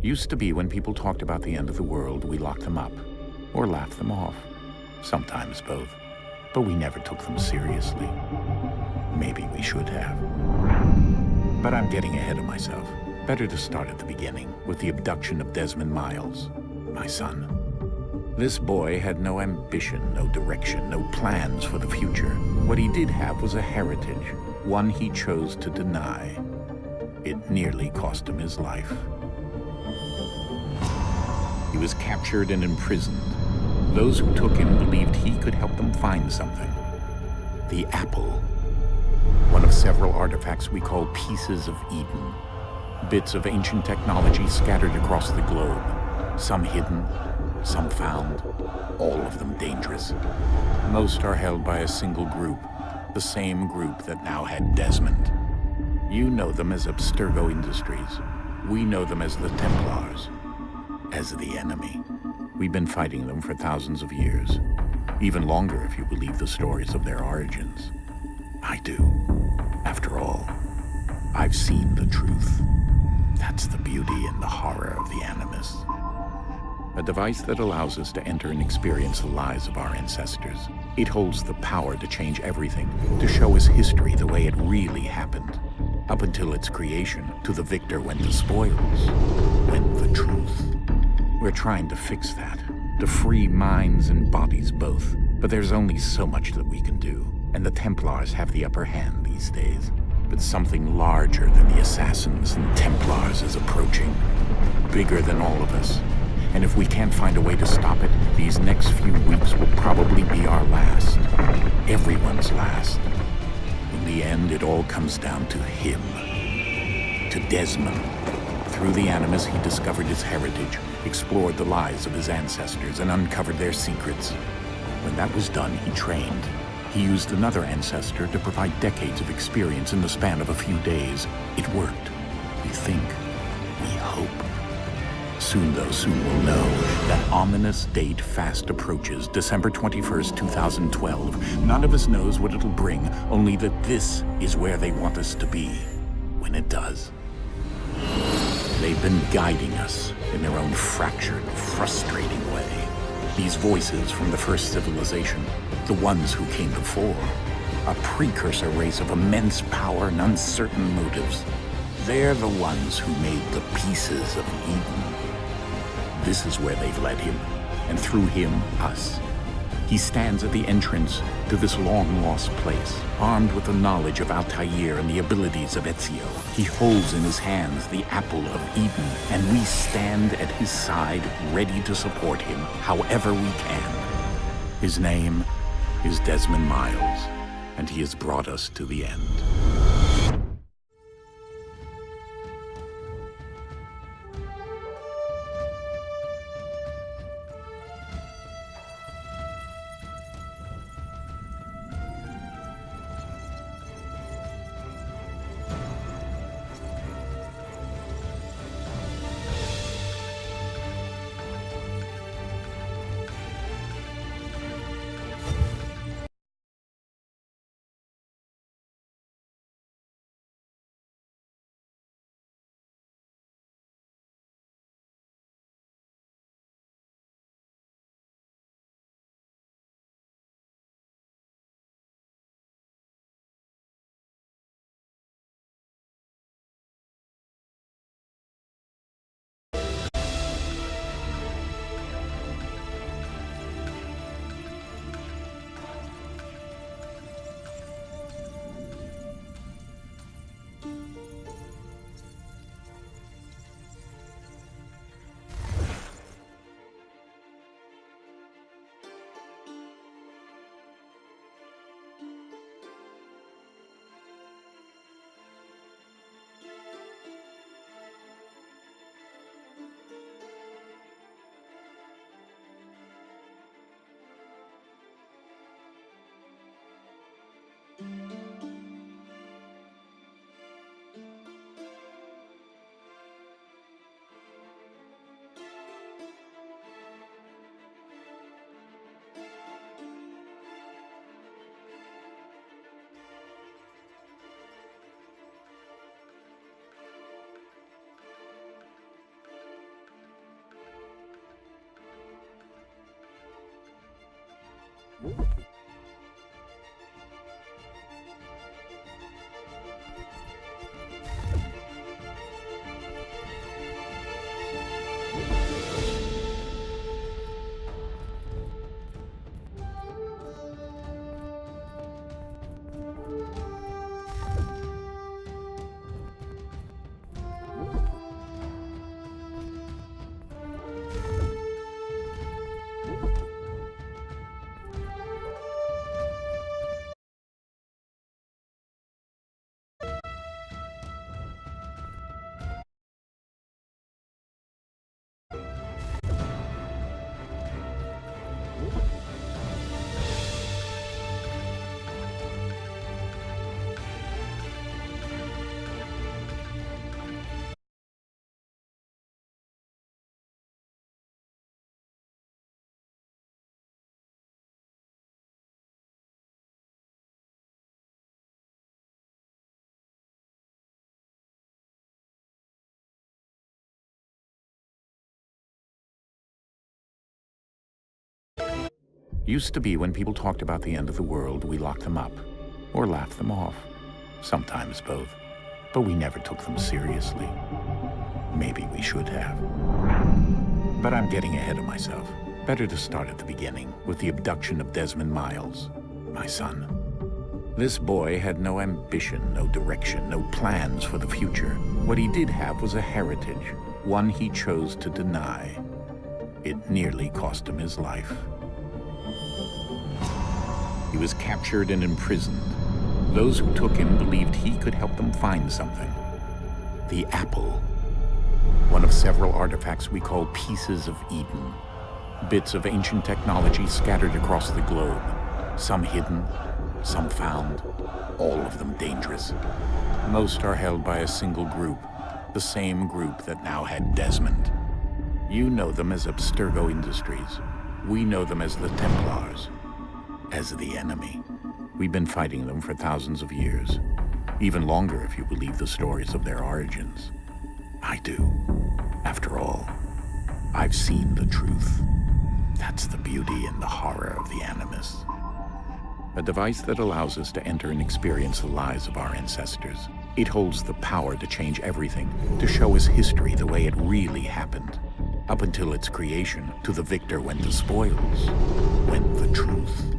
Used to be when people talked about the end of the world, we locked them up or laughed them off. Sometimes both. But we never took them seriously. Maybe we should have. But I'm getting ahead of myself. Better to start at the beginning, with the abduction of Desmond Miles, my son. This boy had no ambition, no direction, no plans for the future. What he did have was a heritage, one he chose to deny. It nearly cost him his life. He was captured and imprisoned. Those who took him believed he could help them find something. The apple. One of several artifacts we call pieces of Eden. Bits of ancient technology scattered across the globe. Some hidden, some found, all of them dangerous. Most are held by a single group, the same group that now had Desmond. You know them as Abstergo Industries. We know them as the Templars, as the enemy. We've been fighting them for thousands of years, even longer if you believe the stories of their origins. I do. After all, I've seen the truth. That's the beauty and the horror of the Animus. A device that allows us to enter and experience the lives of our ancestors. It holds the power to change everything, to show us history the way it really happened. Up until its creation, to the victor went the spoils, went the truth. We're trying to fix that, to free minds and bodies both. But there's only so much that we can do, and the Templars have the upper hand these days. But something larger than the Assassins and Templars is approaching, bigger than all of us. And if we can't find a way to stop it, these next few weeks will probably be our last. Everyone's last. In the end, it all comes down to him. To Desmond. Through the Animus, he discovered his heritage, explored the lives of his ancestors, and uncovered their secrets. When that was done, he trained. He used another ancestor to provide decades of experience in the span of a few days. It worked. We think. We hope. Soon, though, soon we'll know. That ominous date fast approaches, December 21st, 2012. None of us knows what it'll bring, only that this is where they want us to be when it does. They've been guiding us in their own fractured, frustrating way. These voices from the first civilization, the ones who came before, a precursor race of immense power and uncertain motives. They're the ones who made the pieces of Eden. This is where they've led him, and through him, us. He stands at the entrance to this long-lost place, armed with the knowledge of Altair and the abilities of Ezio. He holds in his hands the apple of Eden, and we stand at his side, ready to support him however we can. His name is Desmond Miles, and he has brought us to the end. Used to be when people talked about the end of the world, we locked them up, or laughed them off. Sometimes both. But we never took them seriously. Maybe we should have. But I'm getting ahead of myself. Better to start at the beginning, with the abduction of Desmond Miles, my son. This boy had no ambition, no direction, no plans for the future. What he did have was a heritage, one he chose to deny. It nearly cost him his life. He was captured and imprisoned. Those who took him believed he could help them find something. The apple. One of several artifacts we call pieces of Eden. Bits of ancient technology scattered across the globe. Some hidden, some found, all of them dangerous. Most are held by a single group, the same group that now had Desmond. You know them as Abstergo Industries. We know them as the Templars, as the enemy. We've been fighting them for thousands of years, even longer if you believe the stories of their origins. I do. After all, I've seen the truth. That's the beauty and the horror of the Animus. A device that allows us to enter and experience the lives of our ancestors. It holds the power to change everything, to show us history the way it really happened. Up until its creation, to the victor went the spoils, went the truth.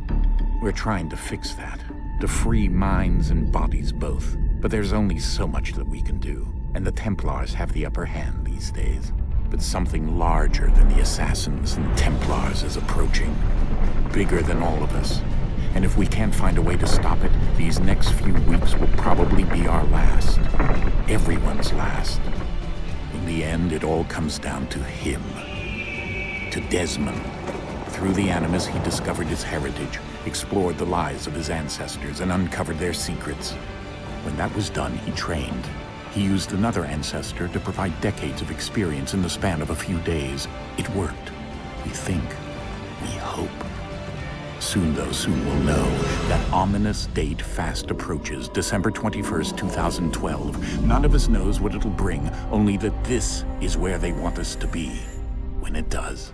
We're trying to fix that, to free minds and bodies both. But there's only so much that we can do, and the Templars have the upper hand these days. But something larger than the Assassins and Templars is approaching, bigger than all of us. And if we can't find a way to stop it, these next few weeks will probably be our last. Everyone's last. In the end, it all comes down to him. To Desmond. Through the Animus, he discovered his heritage, explored the lives of his ancestors, and uncovered their secrets. When that was done, he trained. He used another ancestor to provide decades of experience in the span of a few days. It worked. We think. We hope. Soon, though, soon we'll know. That ominous date fast approaches, December 21st, 2012. None of us knows what it'll bring, only that this is where they want us to be, when it does.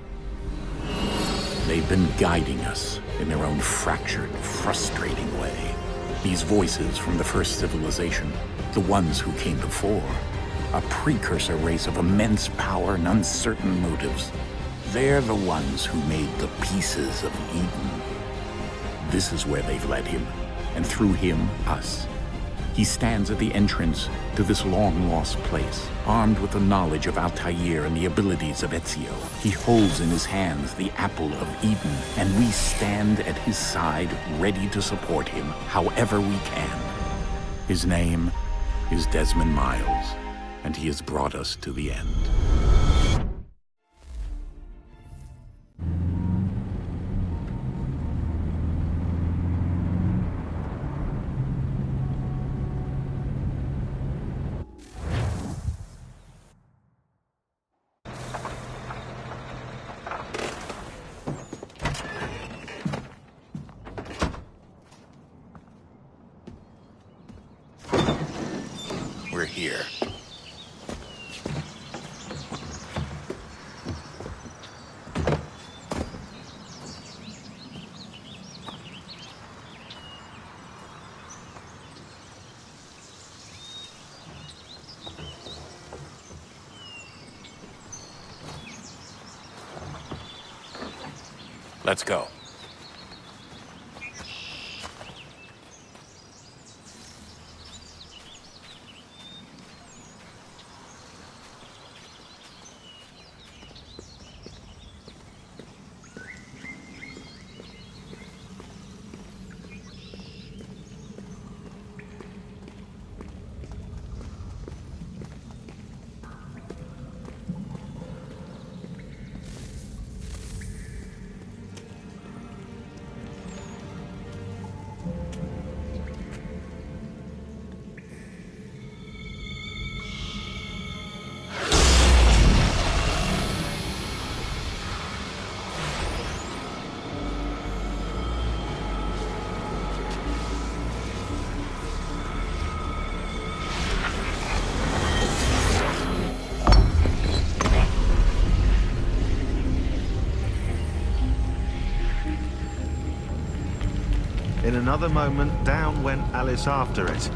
They've been guiding us in their own fractured, frustrating way. These voices from the first civilization, the ones who came before, a precursor race of immense power and uncertain motives. They're the ones who made the pieces of Eden. This is where they've led him, and through him, us. He stands at the entrance to this long-lost place, armed with the knowledge of Altair and the abilities of Ezio. He holds in his hands the apple of Eden, and we stand at his side, ready to support him however we can. His name is Desmond Miles, and he has brought us to the end. We're here. Let's go. In another moment, down went Alice after it,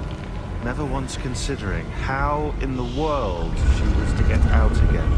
never once considering how in the world she was to get out again.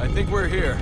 I think we're here.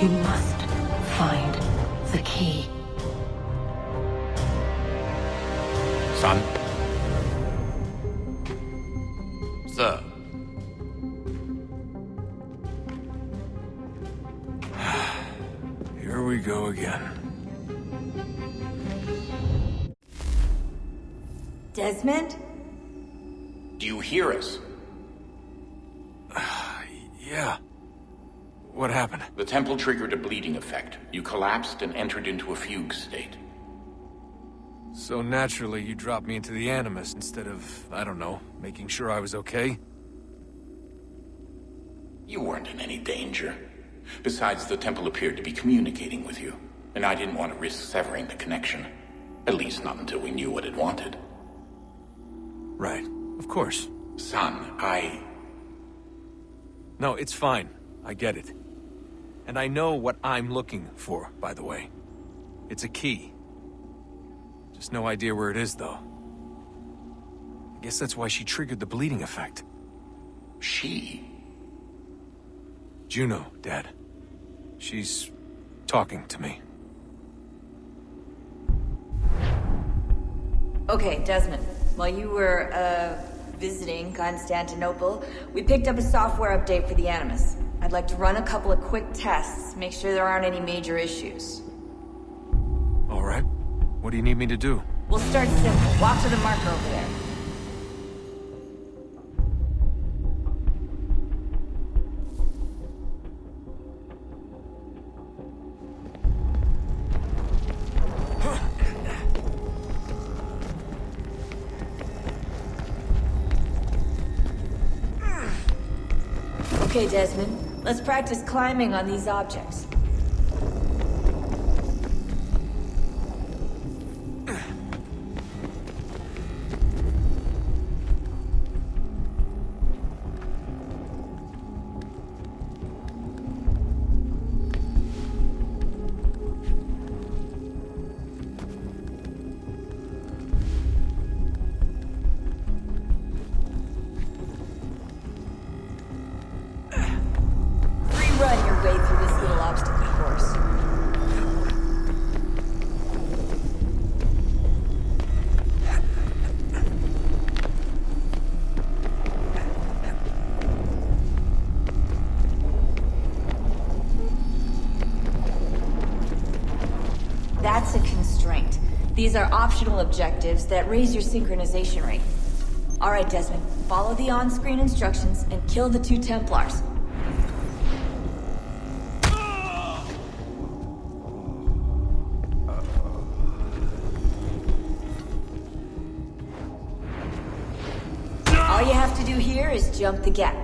You must find the key. Son? Sir. Here we go again. Desmond? Do you hear us? Yeah. What happened? The temple triggered a bleeding effect. You collapsed and entered into a fugue state. So naturally, you dropped me into the Animus instead of, I don't know, making sure I was okay? You weren't in any danger. Besides, the temple appeared to be communicating with you, and I didn't want to risk severing the connection. At least not until we knew what it wanted. Right. Of course. Son, No, it's fine. I get it. And I know what I'm looking for, by the way. It's a key. Just no idea where it is, though. I guess that's why she triggered the bleeding effect. She? Juno, Dad. She's talking to me. Okay, Desmond. While you were, visiting Constantinople, we picked up a software update for the Animus. I'd like to run a couple of quick tests, make sure there aren't any major issues. All right. What do you need me to do? We'll start simple. Walk to the marker over there. Okay, Desmond. Let's practice climbing on these objects. Run your way through this little obstacle course. That's a constraint. These are optional objectives that raise your synchronization rate. All right, Desmond, follow the on-screen instructions and kill the 2 Templars. All you have to do here is jump the gap.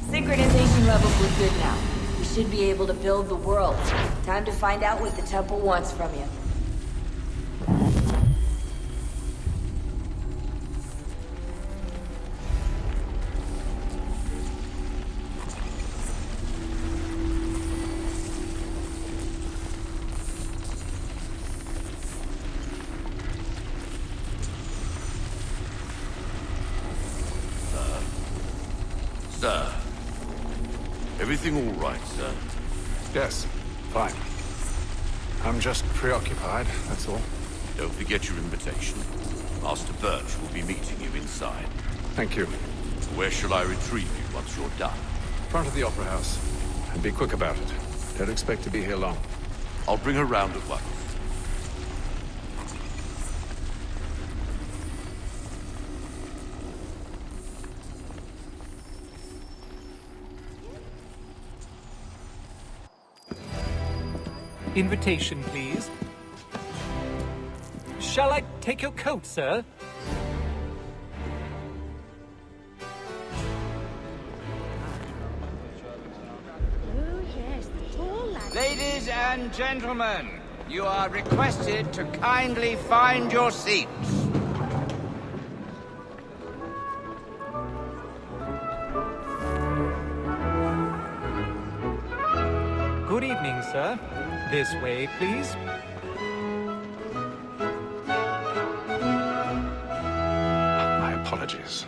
Synchronization levels look good now. We should be able to build the world. Time to find out what the temple wants from you. Sir. Everything all right, sir? Yes, fine. I'm just preoccupied, that's all. Don't forget your invitation. Master Birch will be meeting you inside. Thank you. Where shall I retrieve you once you're done? Front of the Opera House. And be quick about it. Don't expect to be here long. I'll bring her round at once. Invitation, please. Shall I take your coat, sir? Ladies and gentlemen, you are requested to kindly find your seats. Good evening, sir. This way, please. My apologies.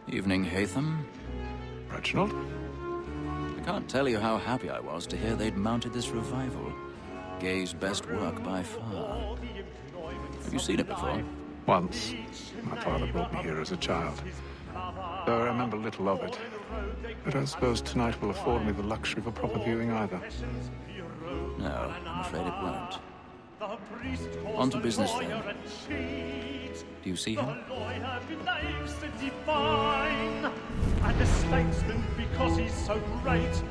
Evening, Hatham. Reginald? I can't tell you how happy I was to hear they'd mounted this revival. Gay's best work by far. Have you seen it before? Once. My father brought me here as a child. Though I remember little of it. I don't suppose tonight will afford me the luxury of a proper viewing either. No, I'm afraid it won't. On to business, then. Do you see him? The lawyer believes the divine, and the statesman, because he's so great,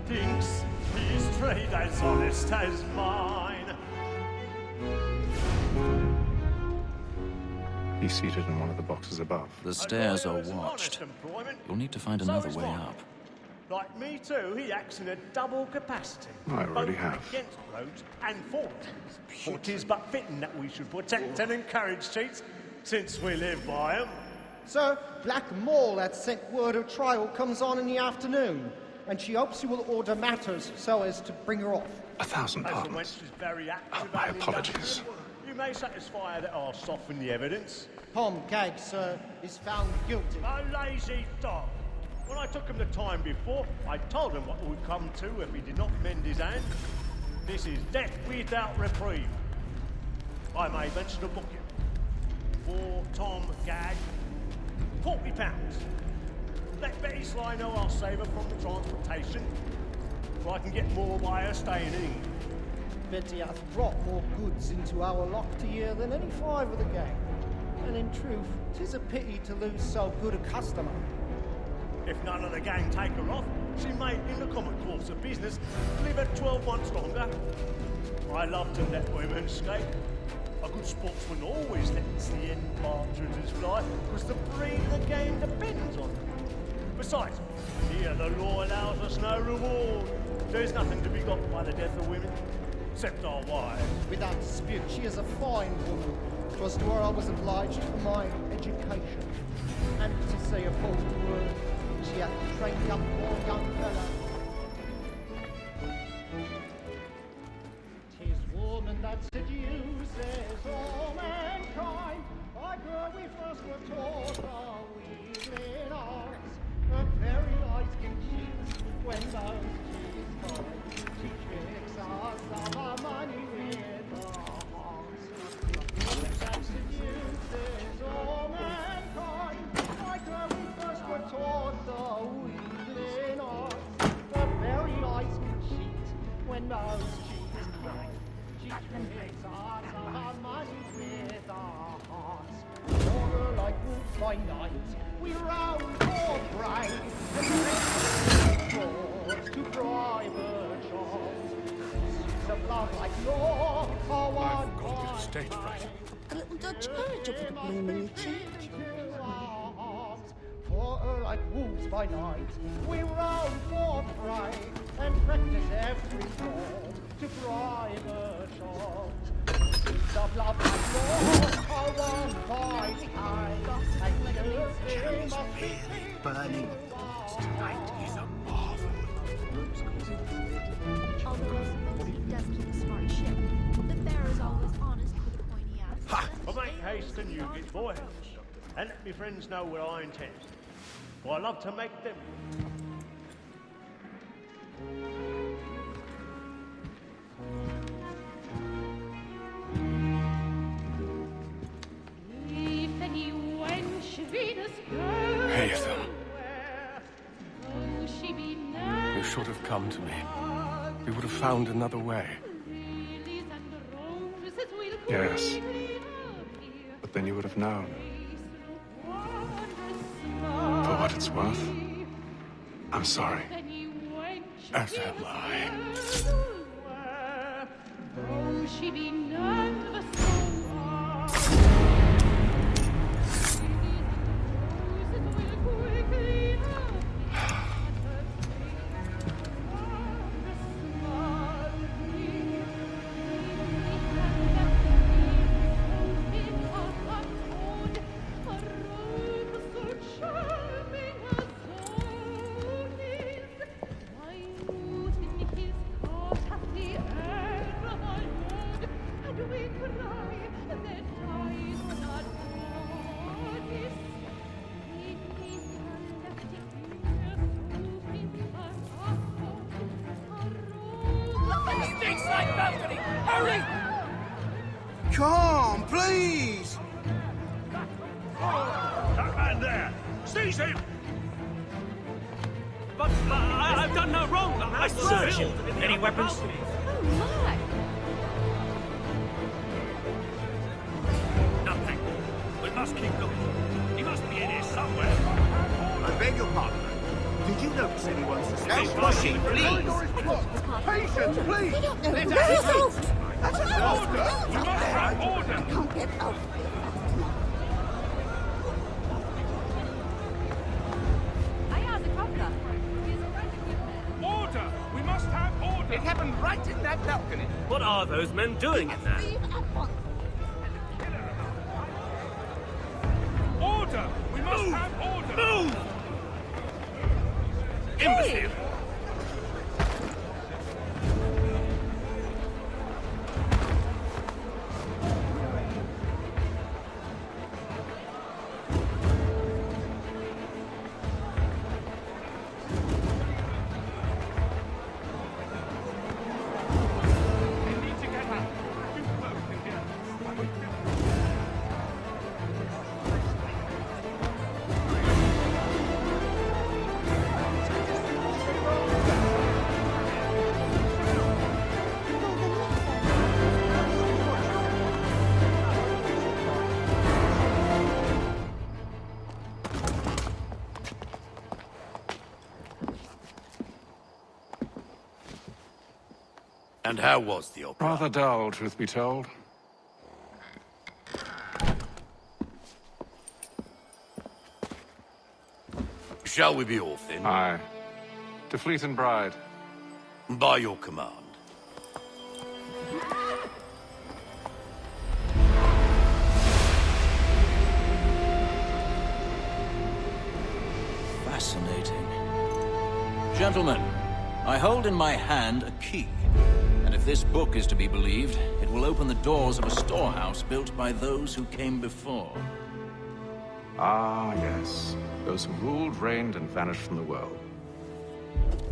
thinks his trade as honest as mine. He's seated in one of the boxes above. The stairs are watched. You'll need to find another way up. Like me too, he acts in a double capacity. I already both have. against roads and for it. For 'tis but fitting that we should protect and encourage cheats, since we live by 'em. Sir, Black Mole had sent word of trial comes on in the afternoon, and she hopes you will order matters so as to bring her off. 1,000 As the pardons. wench is very active, My and apologies. industrious, you may satisfy her that I'll soften the evidence. Tom Gag, sir, is found guilty. A lazy dog. When I took him the time before, I told him what it would come to if he did not mend his hand. This is death without reprieve. I may mention a booking. For Tom Gag, £40. Let Betty Sly know I'll save her from the transportation, so I can get more by her staying in England. Betty hath brought more goods into our locked year than any five of the gang. And in truth, 'tis a pity to lose so good a customer. If none of the gang take her off, she may, in the common course of business, live at 12 months longer. I love to let women skate. A good sportsman always lets the end partridges fly, because the breed of the game depends on them. Besides, here the law allows us no reward. There's nothing to be got by the death of women, except our wives. Without dispute, she is a fine woman. 'Twas to her I was obliged for my education. And to say a fault to her, she hath trained up more young fellow. 'Tis woman that seduces all mankind. By her we first were taught our weakling arts. Her very eyes can cheat when those cheats come. She tricks us of our money with her hearts. Woman that seduces all mankind. By her we first were taught the weakling arts. Her very eyes can cheat when those cheats come. She tricks us of our money with our hearts. For her like wolves by night, we round for prey, and to bribe her charms. Suits of love like law are one by Stage fright. A little Dutch courage up the blooming cheek. For her like wolves by night, we round for prey, and practice every form to bribe her charms. Suits of love like law are one by time, and you must be Burning tonight is a marvel. Although he does keep a smart ship, the bear is always honest with a pointy ass. Ha! Well, make haste and you get boy, and let me friends know what I intend. For I love to make them. Hatham. You should have come to me. We would have found another way. Yes. But then you would have known. For what it's worth, I'm sorry. As am I. Come, please! That man there! Seize him! But I've done no wrong. I swear. Search him! Any weapons? Oh my! must keep looking. He must be in here somewhere. I beg your pardon. Did you notice anyone suspicious? No pushing, please! Patience, please! Let us out! That's an order! We must have order! I can't get out. Order! We must have order! It happened right in that balcony. What are those men doing in there? Order! We must have order! Move! Imbecile! And how was the opera? Rather dull, truth be told. Shall we be off then? Aye. To Fleet and Bride. By your command. Fascinating. Gentlemen, I hold in my hand a key. And if this book is to be believed, it will open the doors of a storehouse built by those who came before. Ah, yes. Those who ruled, reigned, and vanished from the world.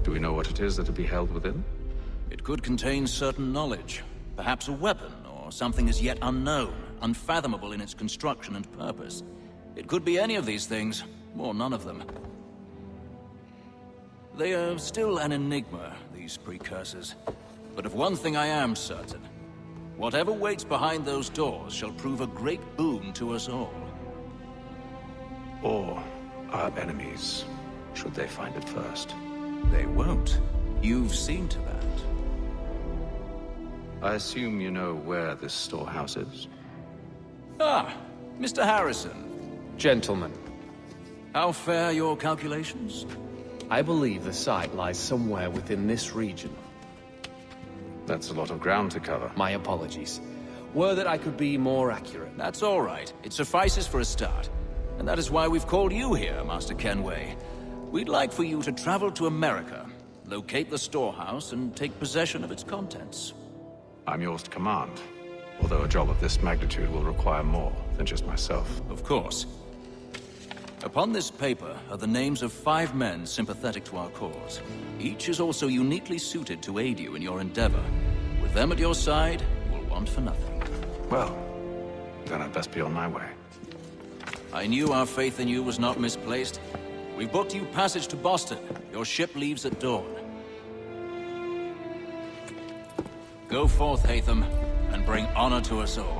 Do we know what it is that to be held within? It could contain certain knowledge. Perhaps a weapon, or something as yet unknown, unfathomable in its construction and purpose. It could be any of these things, or none of them. They are still an enigma, these precursors. But of one thing I am certain. Whatever waits behind those doors shall prove a great boon to us all. Or our enemies, should they find it first. They won't. You've seen to that. I assume you know where this storehouse is? Ah, Mr. Harrison. Gentlemen, How fare your calculations? I believe the site lies somewhere within this region. That's a lot of ground to cover. My apologies. Were that I could be more accurate. That's all right. It suffices for a start. And that is why we've called you here, Master Kenway. We'd like for you to travel to America, locate the storehouse, and take possession of its contents. I'm yours to command. Although a job of this magnitude will require more than just myself. Of course. Upon this paper are the names of 5 men sympathetic to our cause. Each is also uniquely suited to aid you in your endeavor. With them at your side, you will want for nothing. Well, then I'd best be on my way. I knew our faith in you was not misplaced. We've booked you passage to Boston. Your ship leaves at dawn. Go forth, Hatham, and bring honor to us all.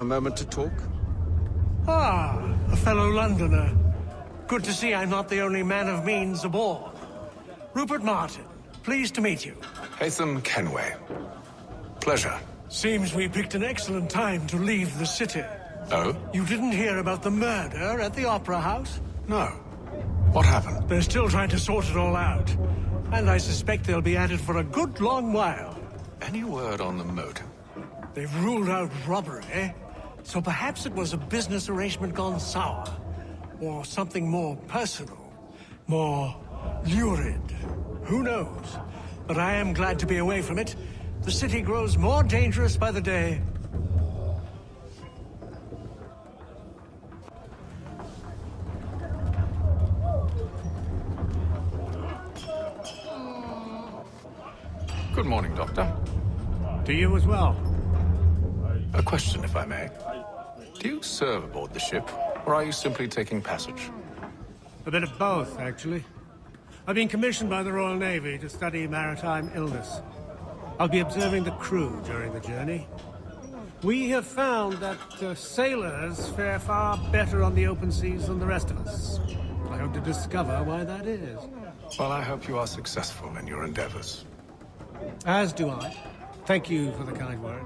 A moment to talk? Ah, a fellow Londoner. Good to see I'm not the only man of means aboard. Rupert Martin, pleased to meet you. Haytham Kenway. Pleasure. Seems we picked an excellent time to leave the city. Oh? You didn't hear about the murder at the Opera House? No. What happened? They're still trying to sort it all out. And I suspect they'll be at it for a good long while. Any word on the motive? They've ruled out robbery, so perhaps it was a business arrangement gone sour. Or something more personal, more lurid. Who knows? But I am glad to be away from it. The city grows more dangerous by the day. Good morning, Doctor. To you as well. A question, if I may. Do you serve aboard the ship, or are you simply taking passage? A bit of both, actually. I've been commissioned by the Royal Navy to study maritime illness. I'll be observing the crew during the journey. We have found that sailors fare far better on the open seas than the rest of us. I hope to discover why that is. Well, I hope you are successful in your endeavors. As do I. Thank you for the kind words.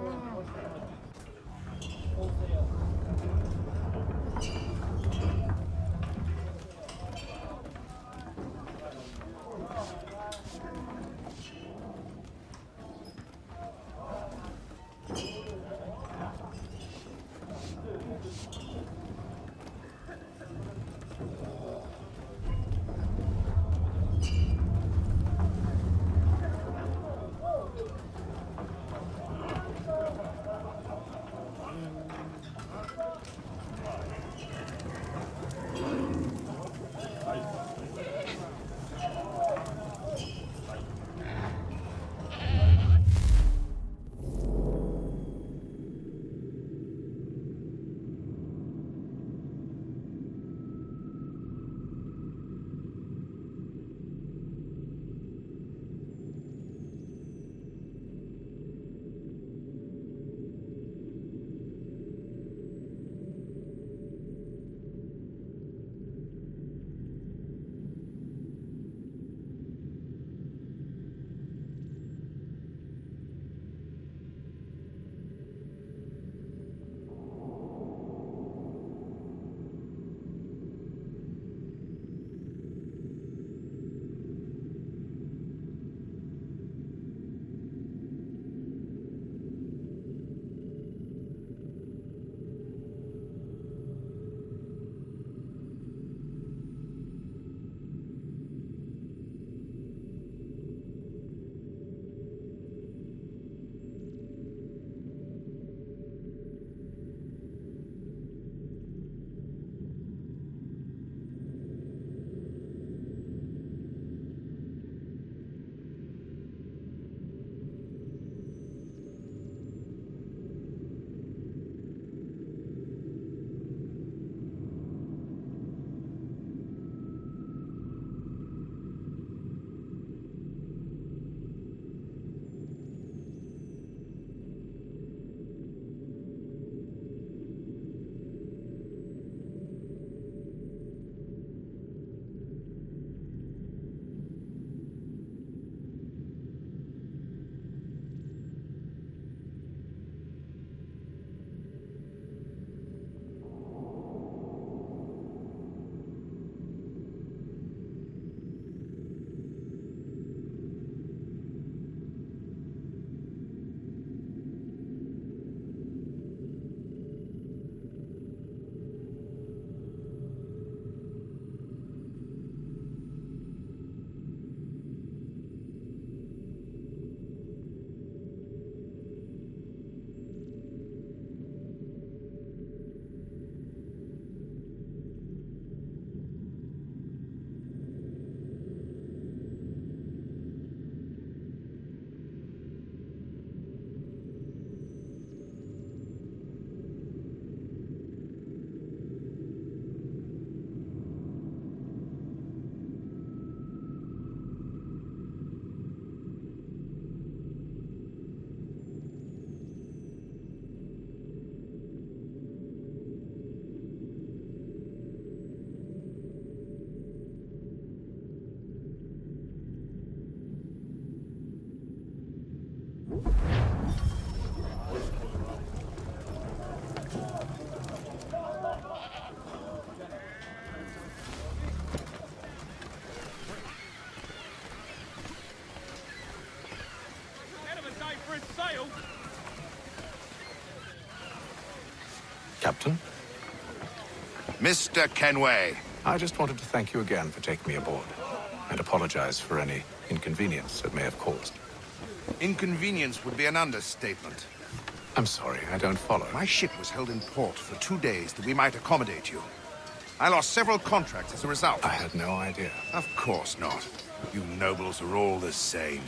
Captain? Mr. Kenway. I just wanted to thank you again for taking me aboard, and apologize for any inconvenience it may have caused. Inconvenience would be an understatement. I'm sorry, I don't follow. My ship was held in port for 2 days that we might accommodate you. I lost several contracts as a result. I had no idea. Of course not. You nobles are all the same.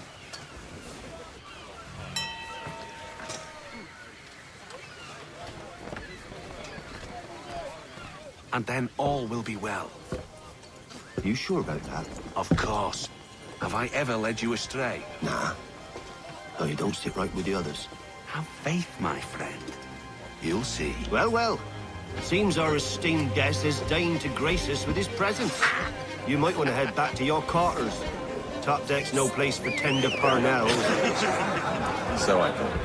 And then all will be well. Are you sure about that? Of course. Have I ever led you astray? Nah. No, you don't stick right with the others. Have faith, my friend. You'll see. Well, well. Seems our esteemed guest has deigned to grace us with his presence. You might want to head back to your quarters. Top deck's no place for tender parnells. So I thought.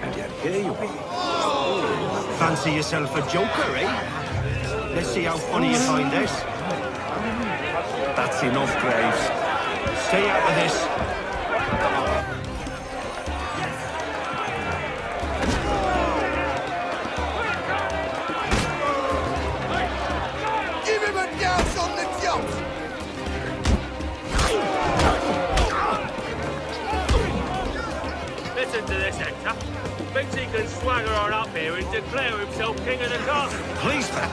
And yet here you be. Fancy yourself a joker, eh? Let's see how funny you find this. That's enough, Graves. Stay out of this. Give him a douse on the jump! Listen to this, Hector. Thinks he can swagger on up here and declare himself king of the castle. Please, man.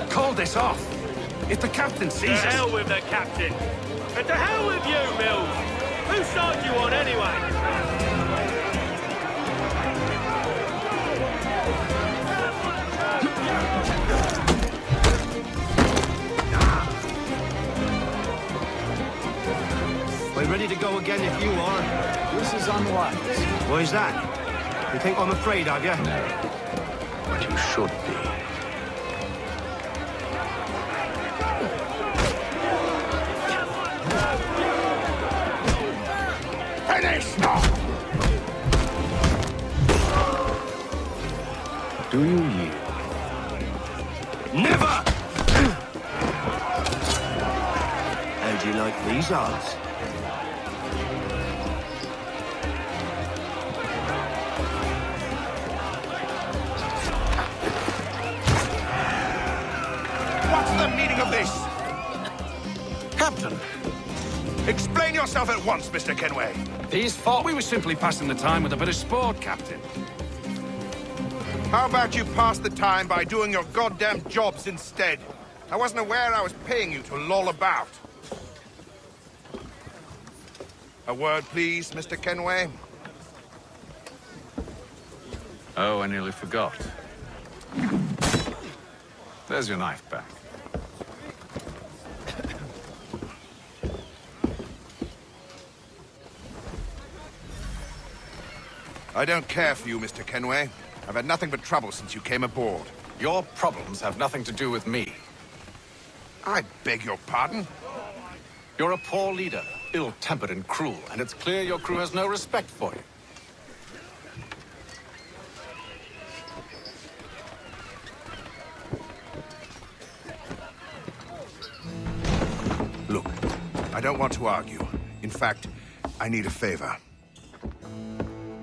Call this off. If the captain sees us... To hell with the captain. And to hell with you, Mills. Whose side you on, anyway? We're ready to go again if you are. This is unwise. Why is that? You think I'm afraid of you? No. But you should be. Finish now! Do you yield? Never! How do you like these odds? What's the meaning of this? Captain! Explain yourself at once, Mr. Kenway. These thought we were simply passing the time with a bit of sport, Captain. How about you pass the time by doing your goddamn jobs instead? I wasn't aware I was paying you to loll about. A word, please, Mr. Kenway. Oh, I nearly forgot. There's your knife back. I don't care for you, Mr. Kenway. I've had nothing but trouble since you came aboard. Your problems have nothing to do with me. I beg your pardon? You're a poor leader, ill-tempered and cruel, and it's clear your crew has no respect for you. Look, I don't want to argue. In fact, I need a favor.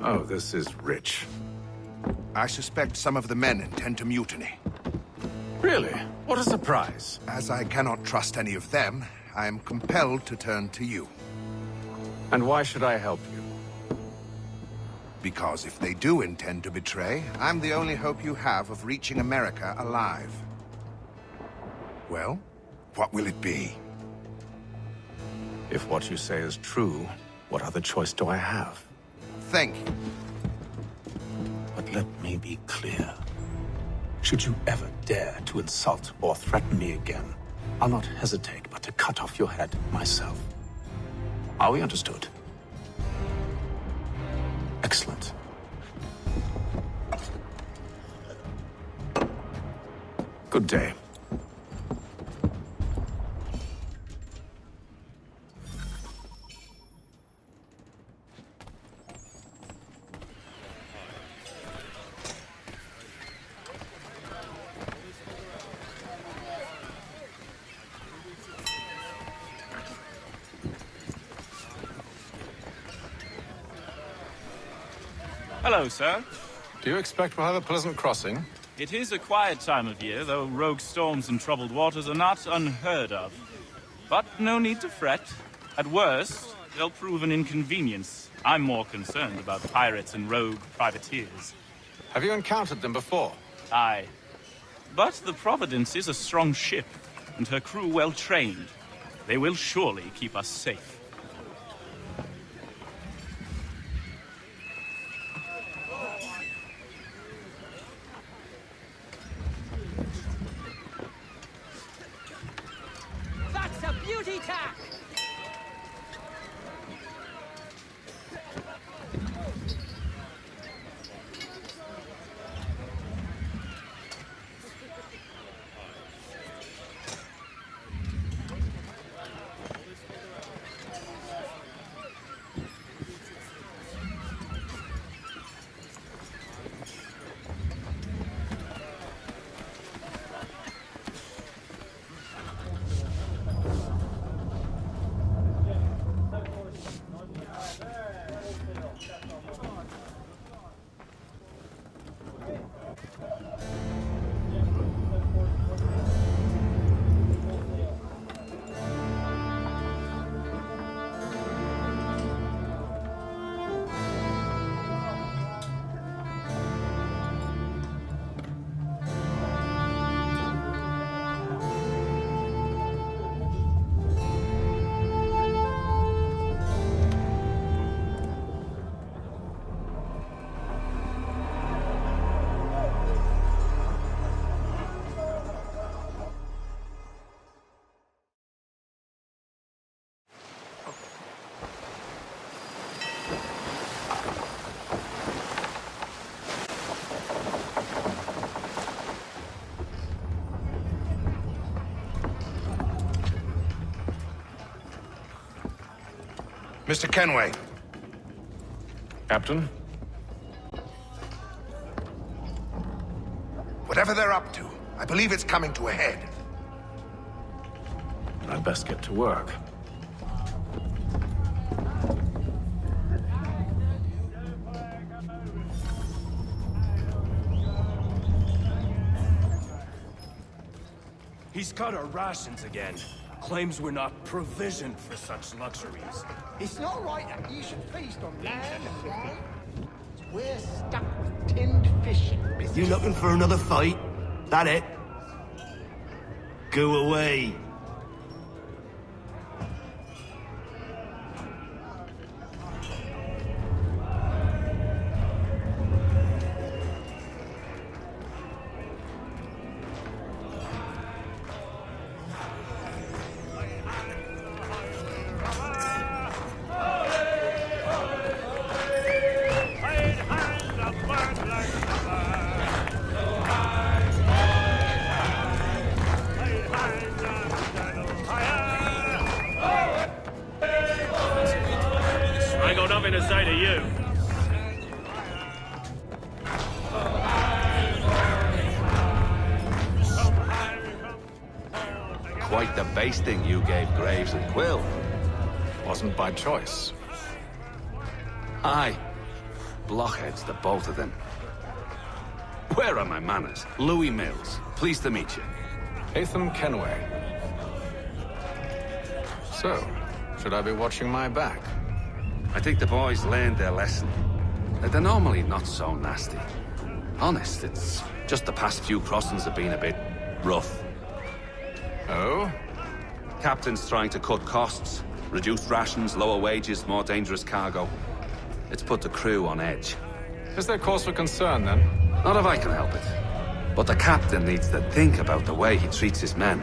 Oh, this is rich. I suspect some of the men intend to mutiny. Really? What a surprise. As I cannot trust any of them, I am compelled to turn to you. And why should I help you? Because if they do intend to betray, I'm the only hope you have of reaching America alive. Well, what will it be? If what you say is true, what other choice do I have? Thank you. But let me be clear. Should you ever dare to insult or threaten me again, I'll not hesitate but to cut off your head myself. Are we understood? Excellent. Good day. Hello, sir. Do you expect we'll have a pleasant crossing? It is a quiet time of year, though rogue storms and troubled waters are not unheard of. But no need to fret. At worst, they'll prove an inconvenience. I'm more concerned about pirates and rogue privateers. Have you encountered them before? Aye. But the Providence is a strong ship, and her crew well trained. They will surely keep us safe. That's a beauty tack! Mr. Kenway. Captain? Whatever they're up to, I believe it's coming to a head. I'd best get to work. He's cut our rations again. Claims we're not provisioned for such luxuries. It's not right that you should feast on land and wine. We're stuck with tinned fish and business. You looking for another fight? That it? Go away. I ain't got nothing to say to you. Quite the basting you gave Graves and Quill. Wasn't by choice. Aye. Blockheads, the both of them. Where are my manners? Louis Mills. Pleased to meet you. Ethan Kenway. So, should I be watching my back? I think the boys learned their lesson. They're normally not so nasty. Honest, it's just the past few crossings have been a bit rough. Oh? Captain's trying to cut costs. Reduced rations, lower wages, more dangerous cargo. It's put the crew on edge. Is there cause for concern, then? Not if I can help it. But the captain needs to think about the way he treats his men.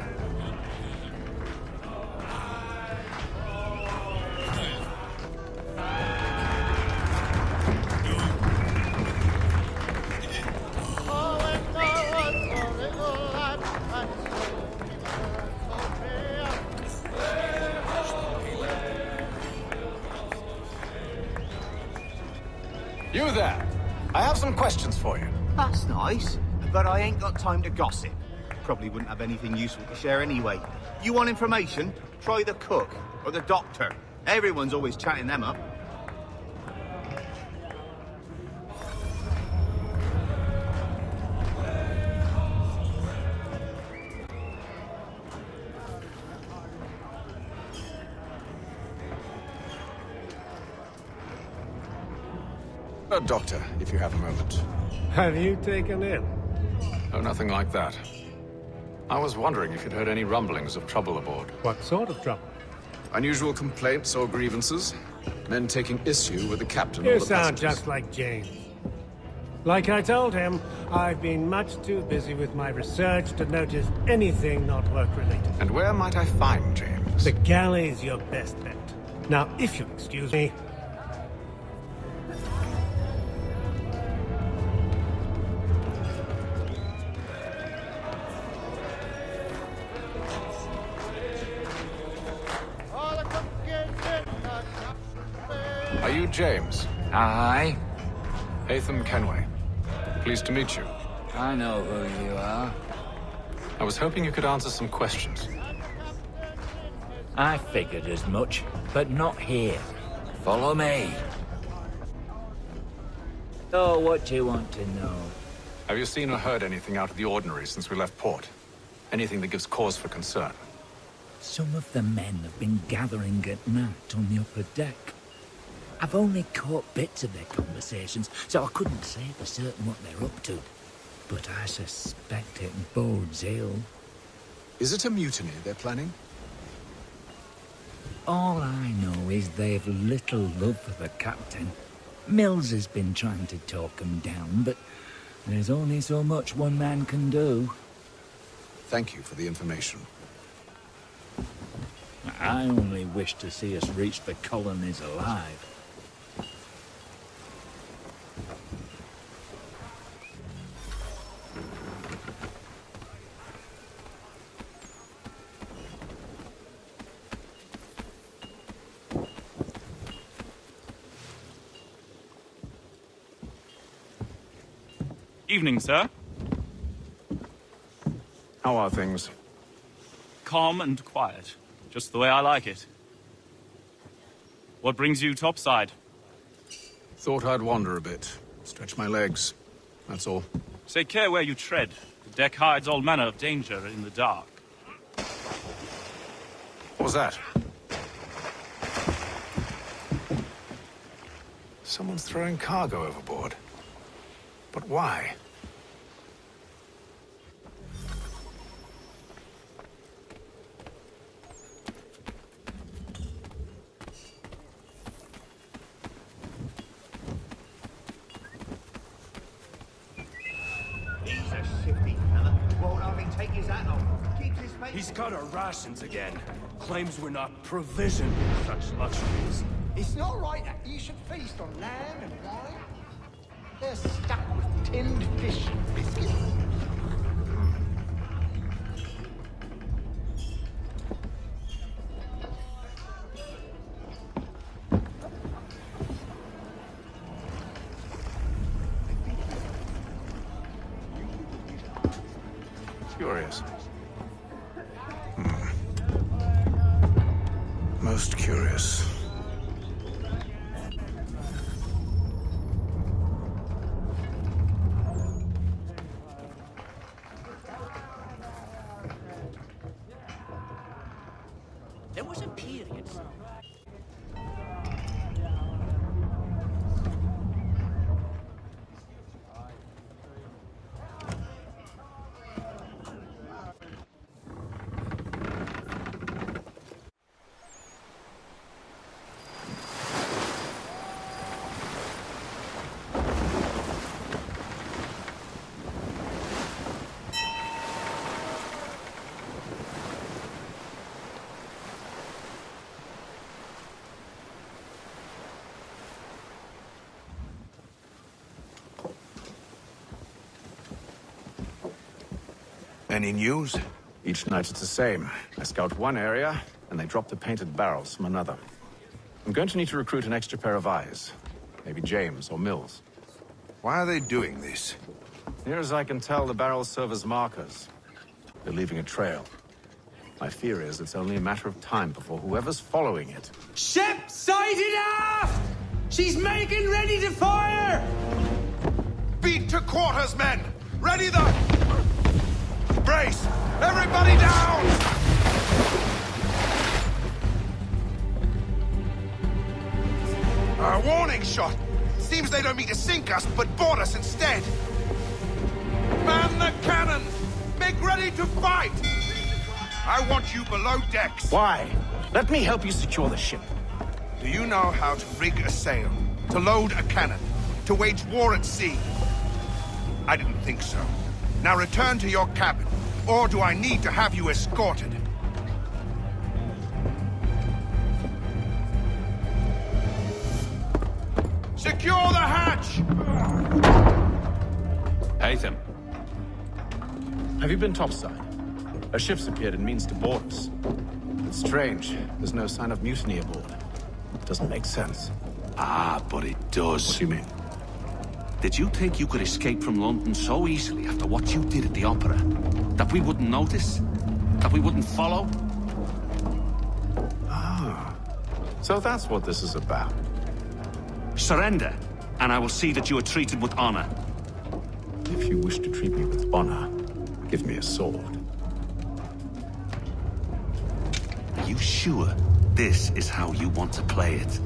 You there. I have some questions for you. That's nice, but I ain't got time to gossip. Probably wouldn't have anything useful to share anyway. You want information? Try the cook or the doctor. Everyone's always chatting them up. Doctor, if you have a moment. Have you taken in? Oh, nothing like that. I was wondering if you'd heard any rumblings of trouble aboard. What sort of trouble? Unusual complaints or grievances? Men taking issue with the captain You or the sound passengers? just like James. Like I told him, I've been much too busy with my research to notice anything not work-related. And where might I find James? The galley's your best bet. Now, if you'll excuse me... Are you James? Aye. Hatham Kenway. Pleased to meet you. I know who you are. I was hoping you could answer some questions. I figured as much, but not here. Follow me. So, what do you want to know? Have you seen or heard anything out of the ordinary since we left port? Anything that gives cause for concern? Some of the men have been gathering at night on the upper deck. I've only caught bits of their conversations, so I couldn't say for certain what they're up to. But I suspect it bodes ill. Is it a mutiny they're planning? All I know is they've little love for the captain. Mills has been trying to talk him down, but there's only so much one man can do. Thank you for the information. I only wish to see us reach the colonies alive. Evening, sir. How are things? Calm and quiet. Just the way I like it. What brings you topside? Thought I'd wander a bit. Stretch my legs. That's all. Take care where you tread. The deck hides all manner of danger in the dark. What was that? Someone's throwing cargo overboard. But why? He's a shifty fella. Won't hardly take his hat off. Keeps his face... He's got our rations again. Claims we're not provisioned with such luxuries. It's not right that you should feast on lamb and wine. They're stuck with tinned fish and biscuits. Curious. Most curious. There was a period. Any news? Each night it's the same. I scout one area, and they drop the painted barrels from another. I'm going to need to recruit an extra pair of eyes. Maybe James or Mills. Why are they doing this? Near as I can tell, the barrels serve as markers. They're leaving a trail. My fear is it's only a matter of time before whoever's following it... Ship sighted aft! She's making ready to fire! Beat to quarters, men! Ready the... Brace! Everybody down! A warning shot! Seems they don't mean to sink us, but board us instead. Man the cannons! Make ready to fight! I want you below decks. Why? Let me help you secure the ship. Do you know how to rig a sail? To load a cannon? To wage war at sea? I didn't think so. Now return to your cabin. Or do I need to have you escorted? Secure the hatch! Haytham. Have you been topside? A ship's appeared and means to board us. It's strange. There's no sign of mutiny aboard. Doesn't make sense. Ah, but it does. What do you mean? Did you think you could escape from London so easily after what you did at the opera? That we wouldn't notice? That we wouldn't follow? Ah. So that's what this is about. Surrender, and I will see that you are treated with honor. If you wish to treat me with honor, give me a sword. Are you sure this is how you want to play it?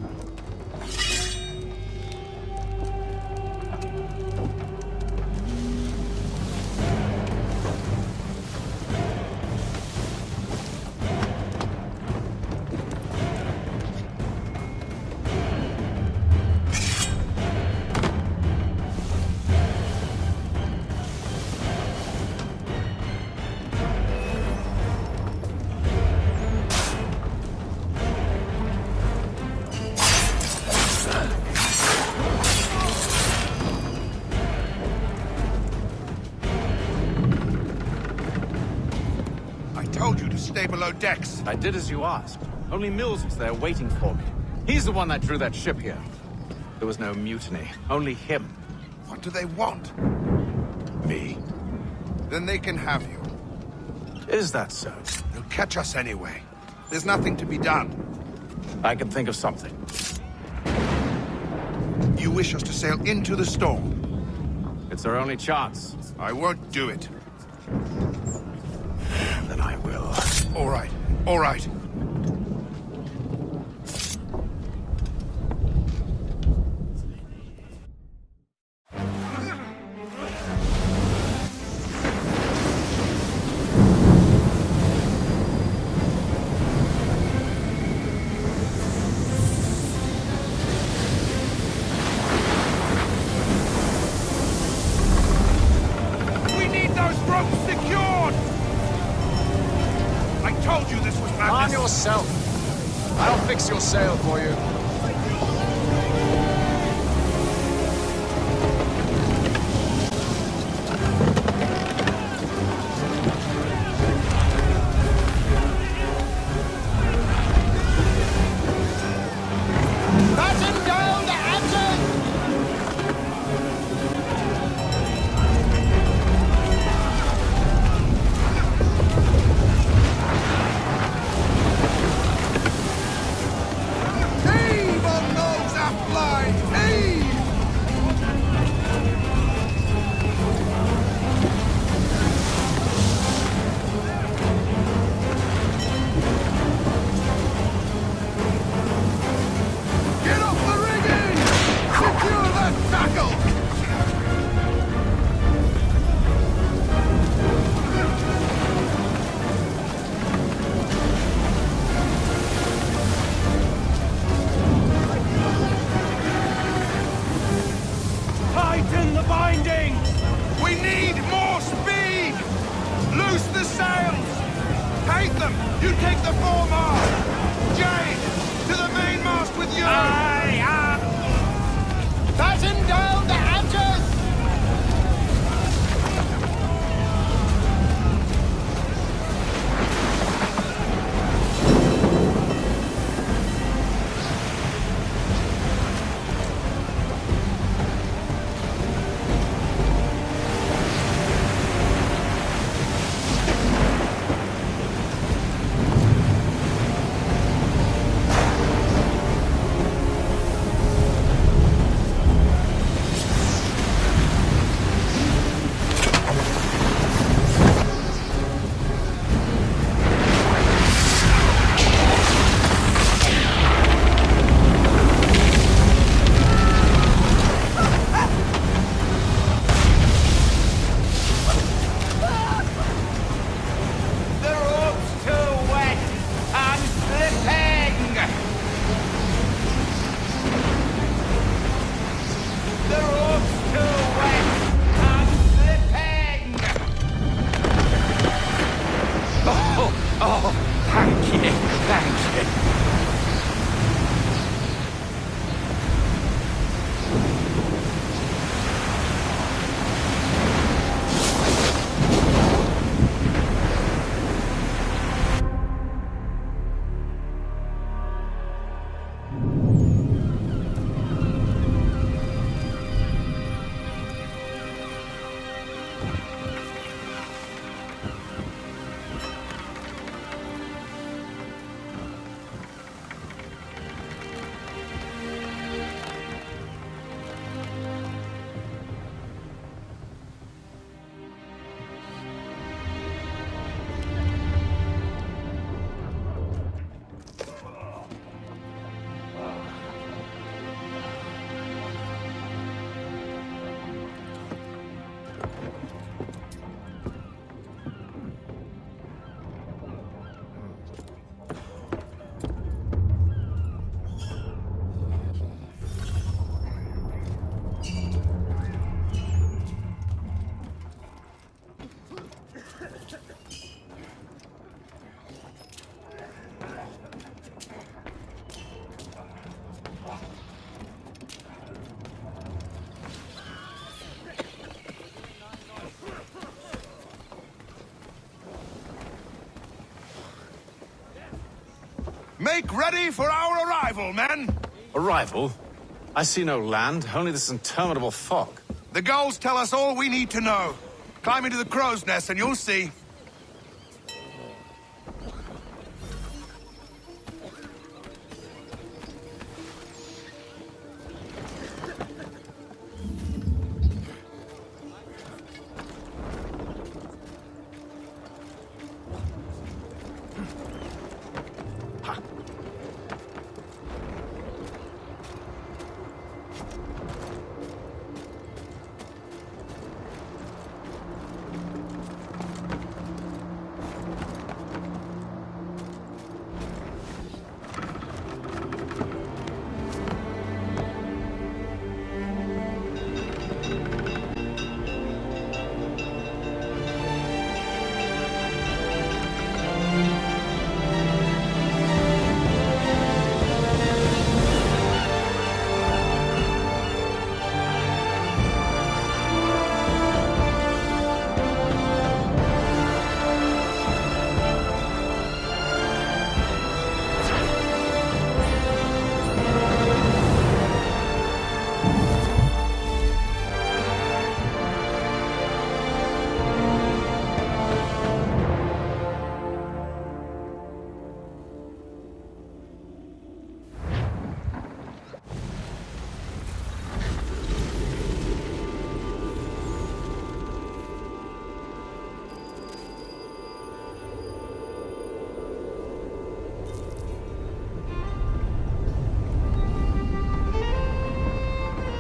Stay below decks. I did as you asked. Only Mills was there waiting for me. He's the one that drew that ship here. There was no mutiny, only him. What do they want? Me. Then they can have you. Is that so? They'll catch us anyway. There's nothing to be done. I can think of something. You wish us to sail into the storm? It's our only chance. I won't do it. Then I will. All right. All right. We need those ropes secured! I told you this was madness! Arm yourself! I'll fix your sail for you. Batten down the hatches! Heave on those aft lines! Heave! Get off the rigging! Secure that tackle! Tighten the binding! We need more speed! Loose the sails! Hate them! You take the foremast! Jade! To the mainmast with you! Batten down the hatches! Make ready for our arrival, men! Arrival? I see no land, only this interminable fog. The gulls tell us all we need to know. Climb into the crow's nest and you'll see.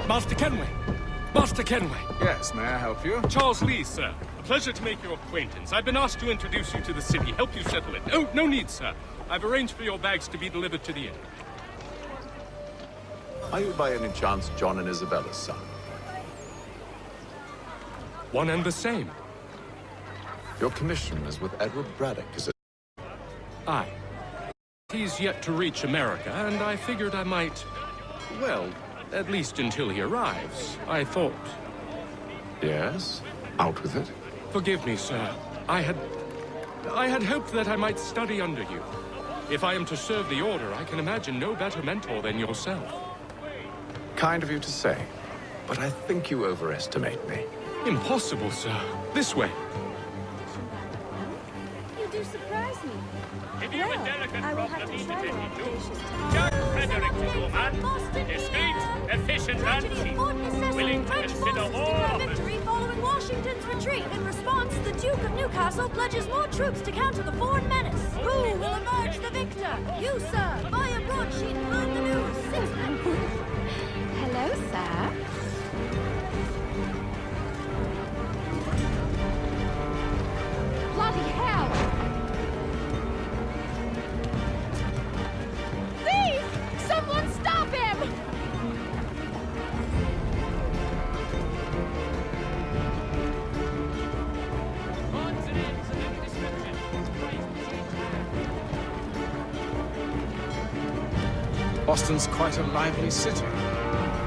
Master Kenway! Master Kenway! Yes, may I help you? Charles Lee, sir. A pleasure to make your acquaintance. I've been asked to introduce you to the city, help you settle it. Oh, no need, sir. I've arranged for your bags to be delivered to the inn. Are you by any chance John and Isabella's son? One and the same. Your commission is with Edward Braddock, is it? Aye. He's yet to reach America, and I figured I might... well, at least until he arrives, I thought. Yes? Out with it. Forgive me, sir. I had hoped that I might study under you. If I am to serve the Order, I can imagine no better mentor than yourself. Kind of you to say, but I think you overestimate me. Impossible, sir. This way. You do surprise me. If you have a delicate I will have problem to you try need to your attend to, audacious Jack Frederick is your man. Discreet, efficient, and cheap. Willing to consider all offers. Victory following Washington's retreat. In response, the Duke of Newcastle pledges more troops to counter the foreign menace. Who will emerge the victor? You, sir. Buy a broadsheet and learn the news. Hello, sir. Bloody hell! Thief! Someone stop him! Boston's quite a lively city.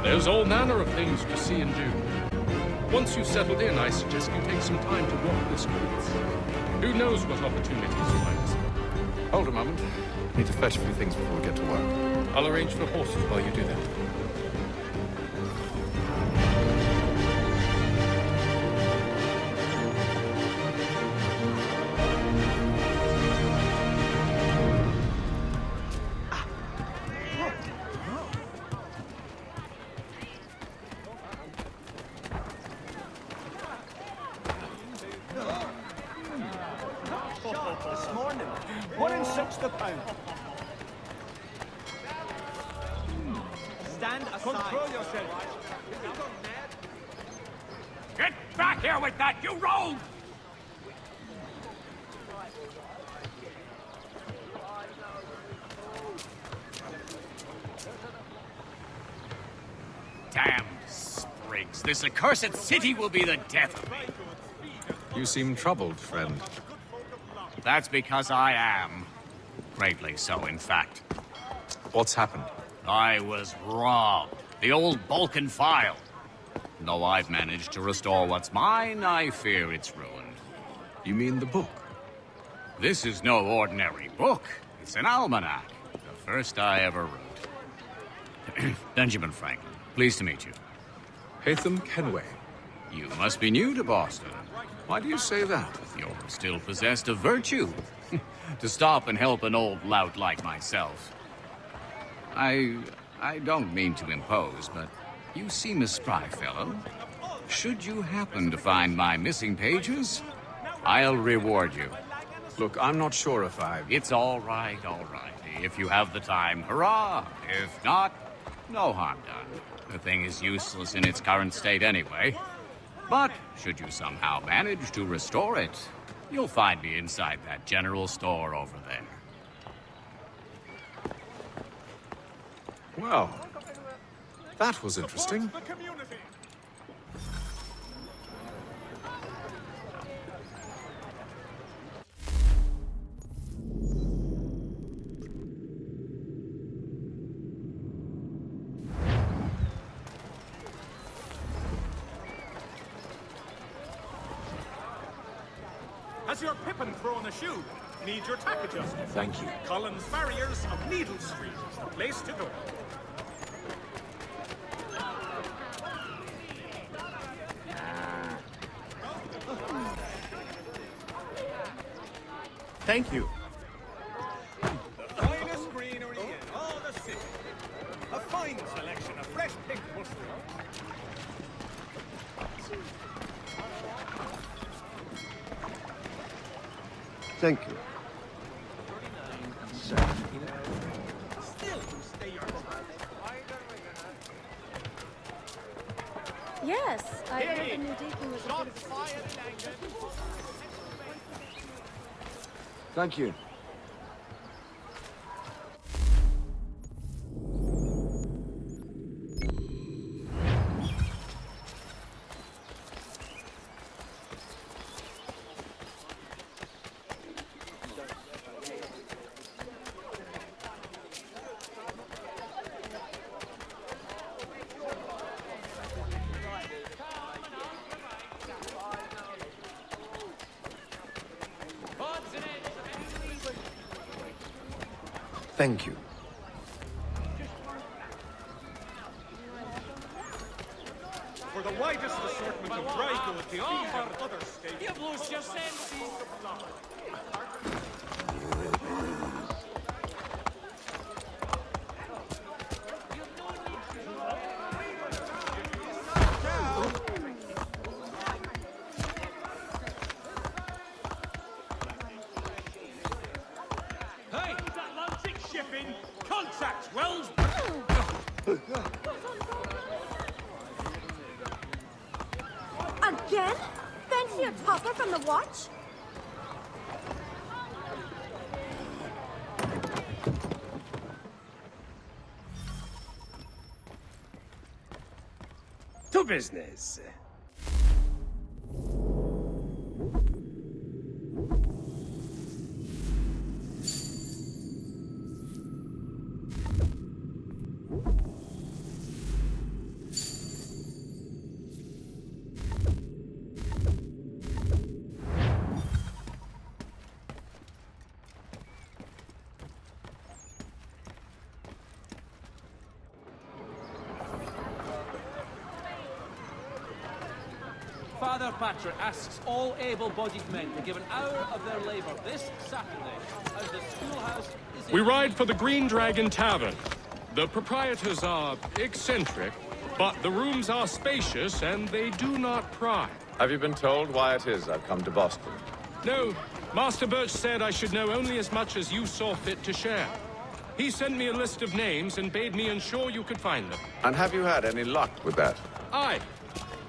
There's all manner of things to see and do. Once you've settled in, I suggest you take some time to walk the streets. Who knows what opportunities you might discover. Hold a moment. Need to fetch a few things before we get to work. I'll arrange for horses while you do that. This morning, 1 and 6 the pound. Stand aside. Control yourself. Get back here with that, you rogue! Damned sprigs. This accursed city will be the death of me. You seem troubled, friend. That's because I am. Greatly so, in fact. What's happened? I was robbed. The old Balkan file. Though I've managed to restore what's mine, I fear it's ruined. You mean the book? This is no ordinary book. It's an almanac. The first I ever wrote. Benjamin Franklin, pleased to meet you. Hatham Kenway. You must be new to Boston. Why do you say that? You're still possessed of virtue. To stop and help an old lout like myself. I don't mean to impose, but you seem a spry fellow. Should you happen to find my missing pages, I'll reward you. Look, I'm not sure if I've... It's all right. If you have the time, hurrah! If not, no harm done. The thing is useless in its current state anyway. But should you somehow manage to restore it, you'll find me inside that general store over there. Well, that was interesting. Has your pippin thrown a shoe? Need your tack adjusted? Thank you. Collins Farriers of Needle Street is the place to go. Thank you. The finest greenery in all the city. A fine selection of fresh picked mushrooms. Thank you. Yes, I heard the new deacon was a bit Thank you. Thank you. For the widest assortment of dry goods feed and other staples. Hey, Atlantic shipping, contact Wells. Again? Fancy a topper from the watch? To business. Father Patrick asks all able-bodied men to give an hour of their labor this Saturday as the schoolhouse is... We ride for the Green Dragon Tavern. The proprietors are eccentric, but the rooms are spacious and they do not pry. Have you been told why it is I've come to Boston? No, Master Birch said I should know only as much as you saw fit to share. He sent me a list of names and bade me ensure you could find them. And have you had any luck with that? Aye.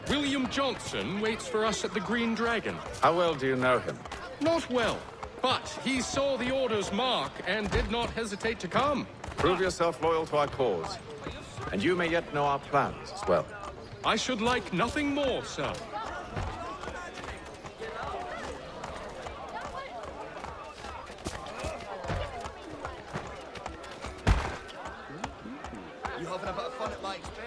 William Johnson waits for us at the Green Dragon. How well do you know him? Not well, but he saw the order's mark and did not hesitate to come. Prove yourself loyal to our cause, and you may yet know our plans as well. I should like nothing more, sir. You having a bit of fun at my expense?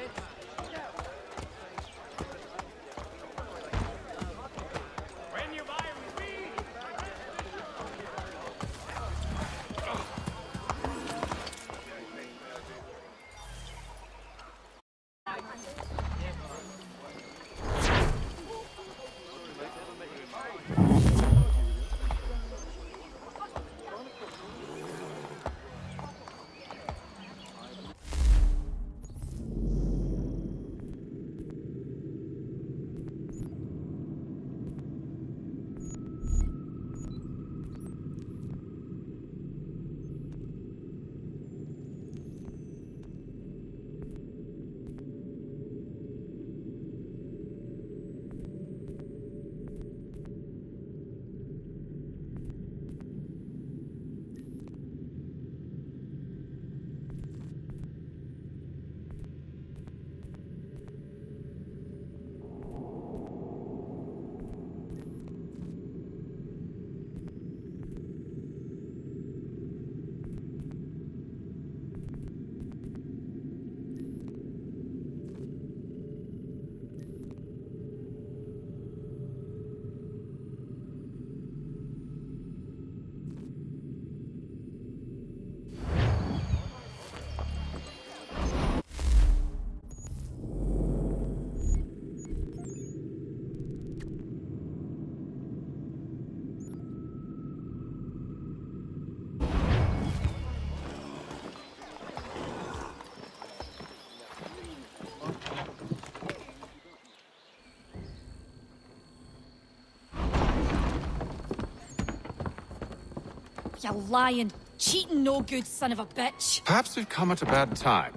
You lying, cheating, no good son of a bitch. Perhaps we've come at a bad time.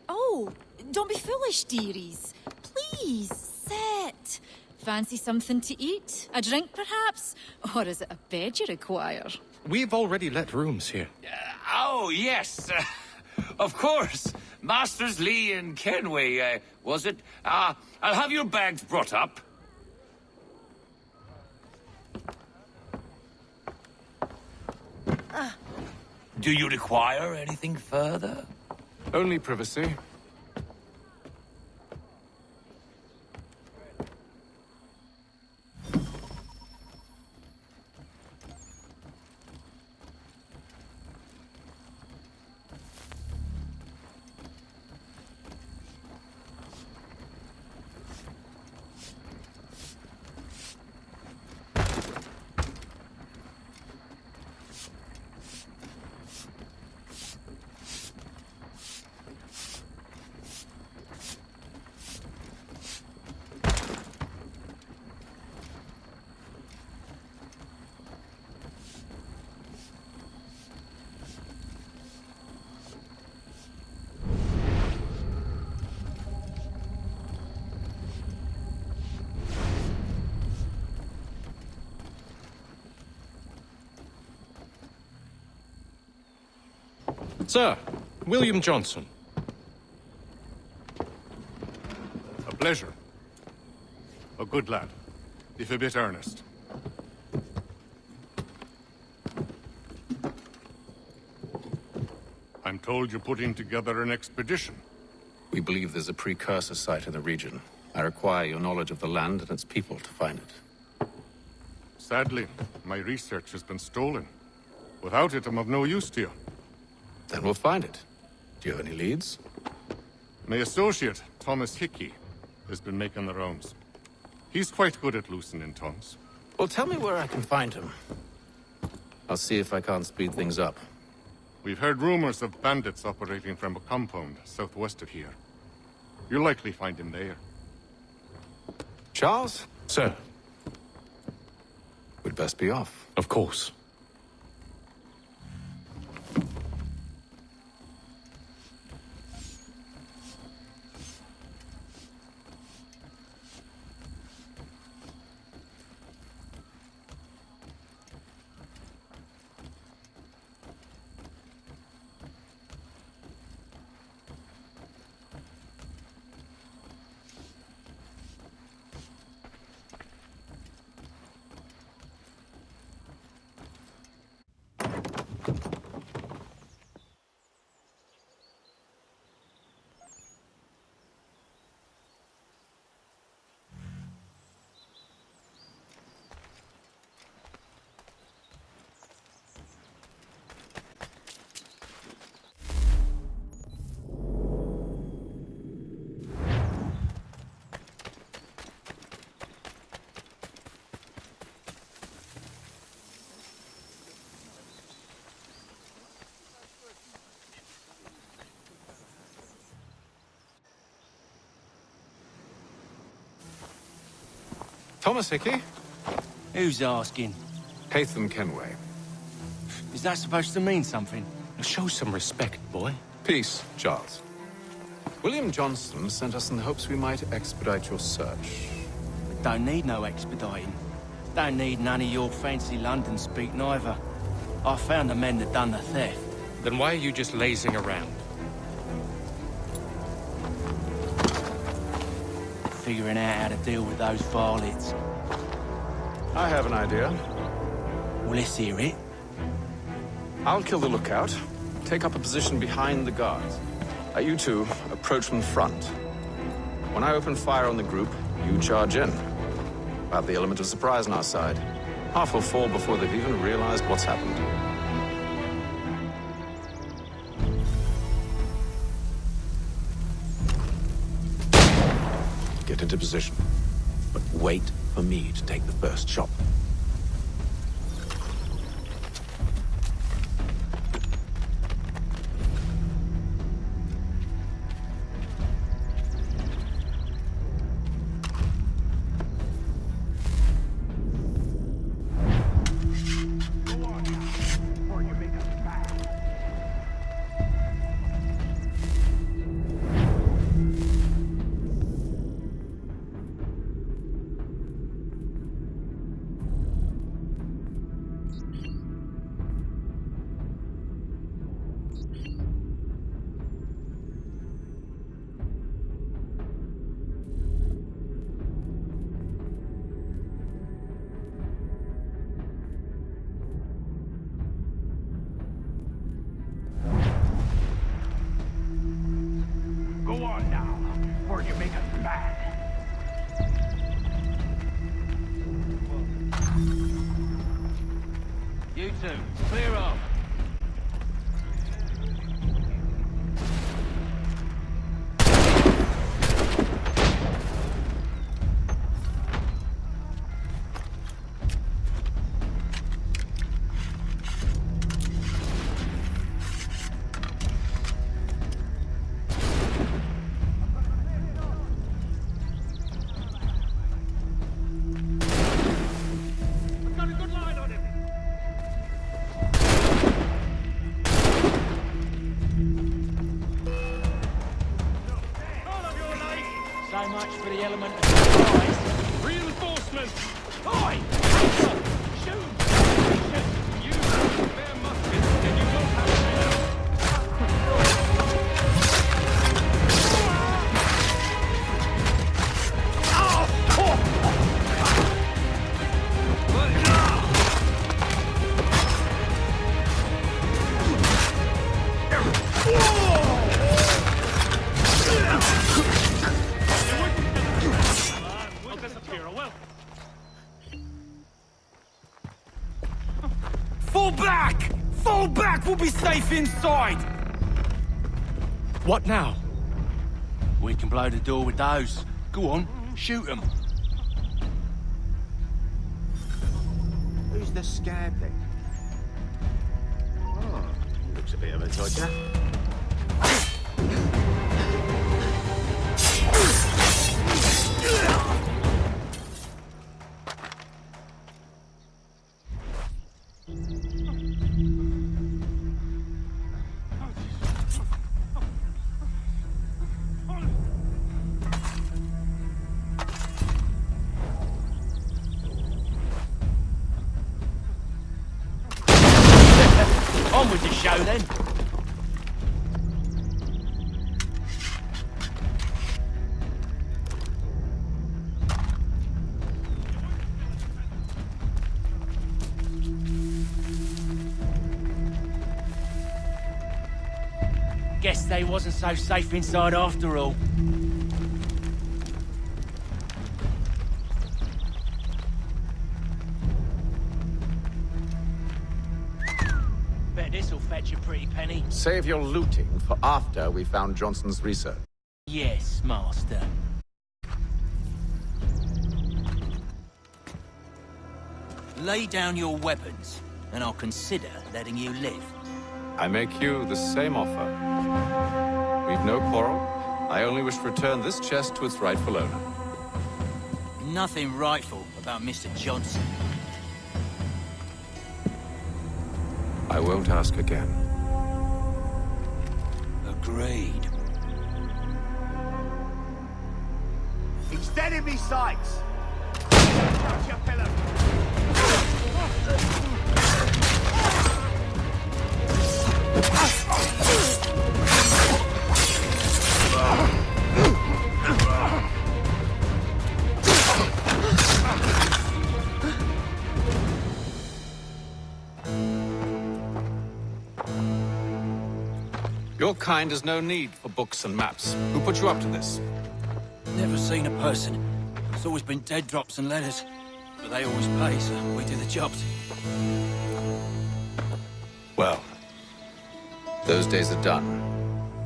Oh, don't be foolish, dearies. Please, sit. Fancy something to eat? A drink, perhaps? Or is it a bed you require? We've already let rooms here. Oh, yes. Of course. Masters Lee and Kenway, was it? I'll have your bags brought up. Do you require anything further? Only privacy. Sir, William Johnson. A pleasure. A good lad, if a bit earnest. I'm told you're putting together an expedition. We believe there's a precursor site in the region. I require your knowledge of the land and its people to find it. Sadly, my research has been stolen. Without it, I'm of no use to you. Then we'll find it. Do you have any leads? My associate, Thomas Hickey, has been making the rounds. He's quite good at loosening tongues. Well, tell me where I can find him. I'll see if I can't speed things up. We've heard rumors of bandits operating from a compound southwest of here. You'll likely find him there. Charles? Sir. We'd best be off. Of course. Thomas Hickey? Who's asking? Haytham Kenway. Is that supposed to mean something? Show some respect, boy. Peace, Charles. William Johnson sent us in the hopes we might expedite your search. Don't need no expediting. Don't need none of your fancy London speak neither. I found the men that done the theft. Then why are you just lazing around? Figuring out how to deal with those varlets. I have an idea. Well, let's hear it. I'll kill the lookout, take up a position behind the guards. You two approach from the front. When I open fire on the group, you charge in. We'll have the element of surprise on our side. Half will fall before they've even realized what's happened. Get into position, but wait for me to take the first shot. You two, clear off. So much for the element of surprise. Reinforcements! Oi! Shoot! You bear muskets, and you don't have Fall back! Fall back! We'll be safe inside! What now? We can blow the door with those. Go on, shoot them. Who's the scab then? Oh, looks a bit of a dodger. On with the show then. Guess they wasn't so safe inside after all. Bet this'll fetch a pretty penny. Save your looting for after we found Johnson's research. Yes, master. Lay down your weapons, and I'll consider letting you live. I make you the same offer. We've no quarrel. I only wish to return this chest to its rightful owner. Nothing rightful about Mr. Johnson. I won't ask again. Agreed. He's dead in me sights! Touch your pillow! Your kind has no need for books and maps. Who put you up to this? Never seen a person. It's always been dead drops and letters. But they always pay, so we do the jobs. Well, those days are done.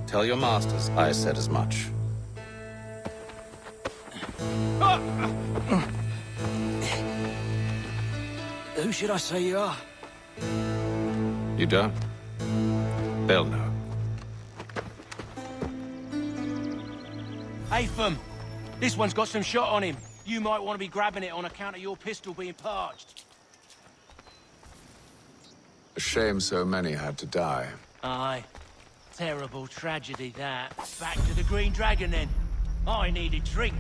Tell your masters I said as much. Who should I say you are? You don't? They'll know. Apham, this one's got some shot on him. You might want to be grabbing it on account of your pistol being parched. A shame so many had to die. Aye. Terrible tragedy, that. Back to the Green Dragon, then. I need a drink.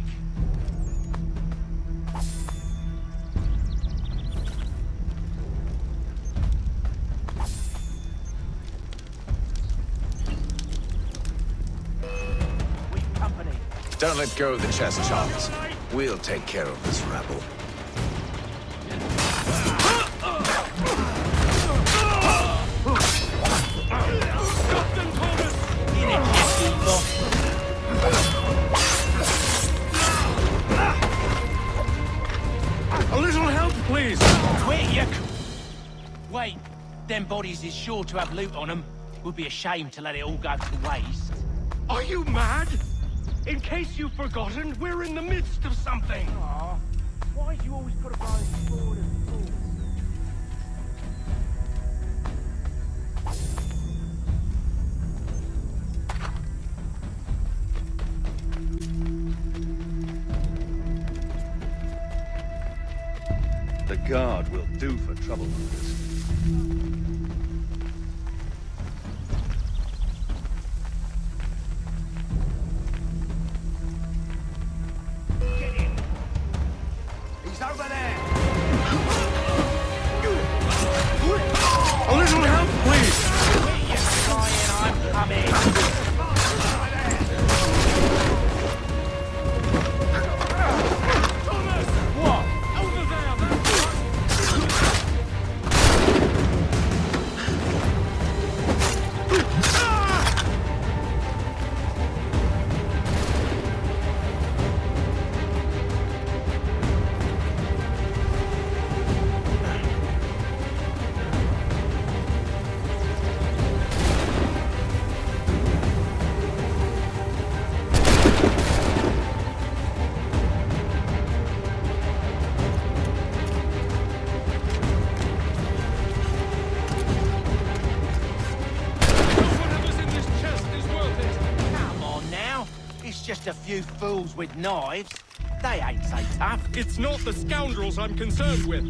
We've company. Don't let go of the chest, Charles. We'll take care of this rabble. please! Quit, you... Wait, them bodies is sure to have loot on them. Would be a shame to let it all go to waste. Are you mad? In case you've forgotten, we're in the midst of something. Aw, why do you always gotta go forward and forward? The guard will do for troublemakers. He's over there! A little help, please! Quit your crying, I'm coming! Just a few fools with knives. They ain't so tough. It's not the scoundrels I'm concerned with.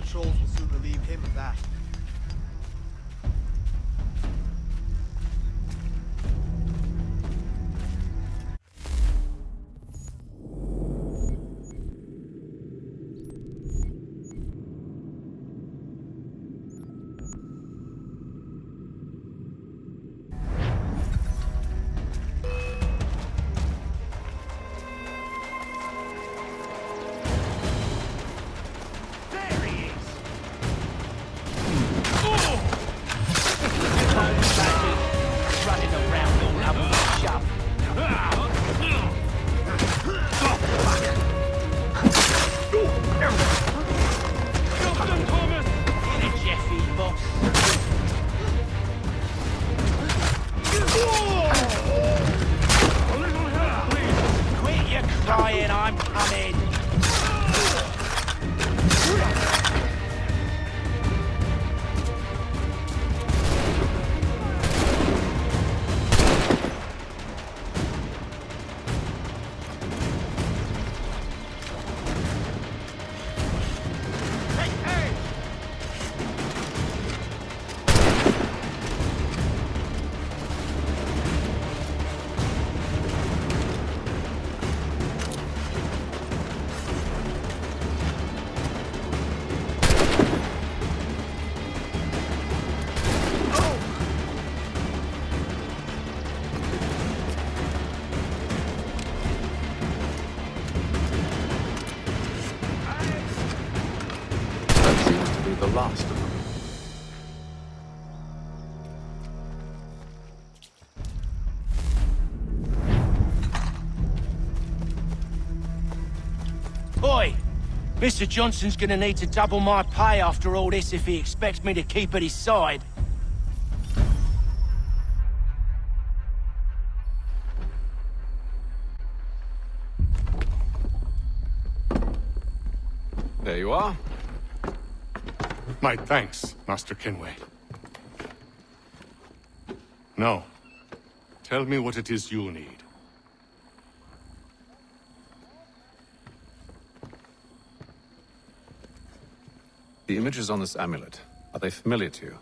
The trolls will soon relieve him of that. Crying, I'm coming. The last of them. Oi! Mr. Johnson's gonna need to double my pay after all this if he expects me to keep at his side. There you are. My thanks, Master Kenway. Now, tell me what it is you need. The images on this amulet, are they familiar to you?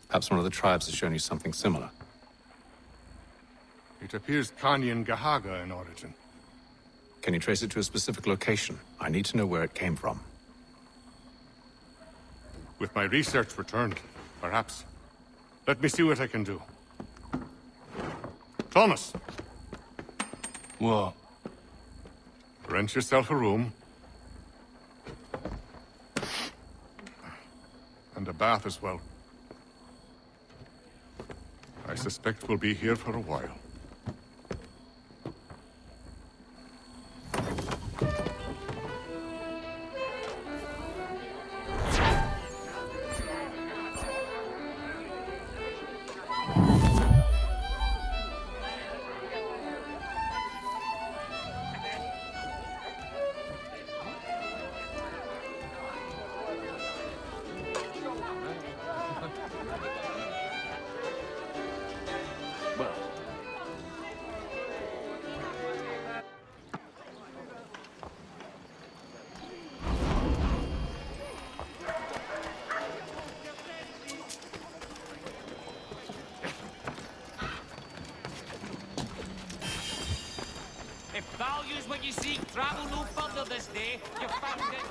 Perhaps one of the tribes has shown you something similar. It appears Kanyan Gahaga in origin. Can you trace it to a specific location? I need to know where it came from. With my research returned, perhaps. Let me see what I can do. Thomas! What? Rent yourself a room. And a bath as well. suspect we'll be here for a while. If value's what you seek, travel no further this day. You found it.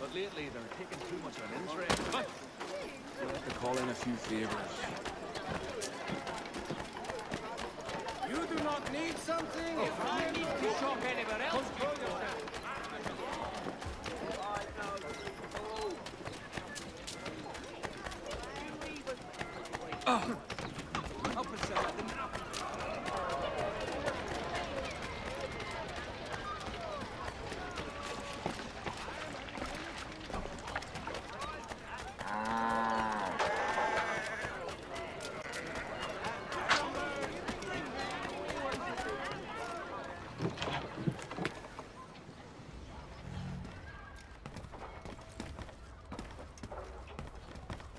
But lately, they're taking too much of an interest. We'll have to call in a few favors. You do not need something. If I need to shop anywhere else,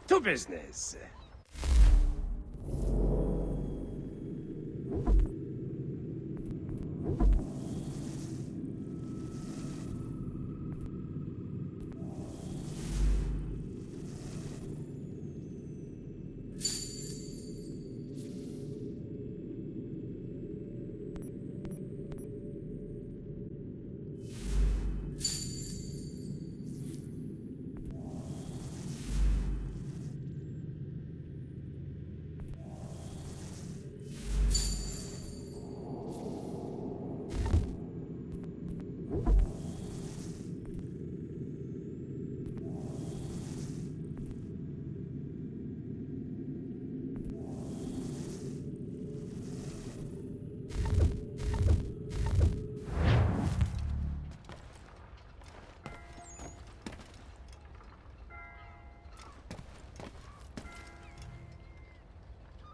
To business.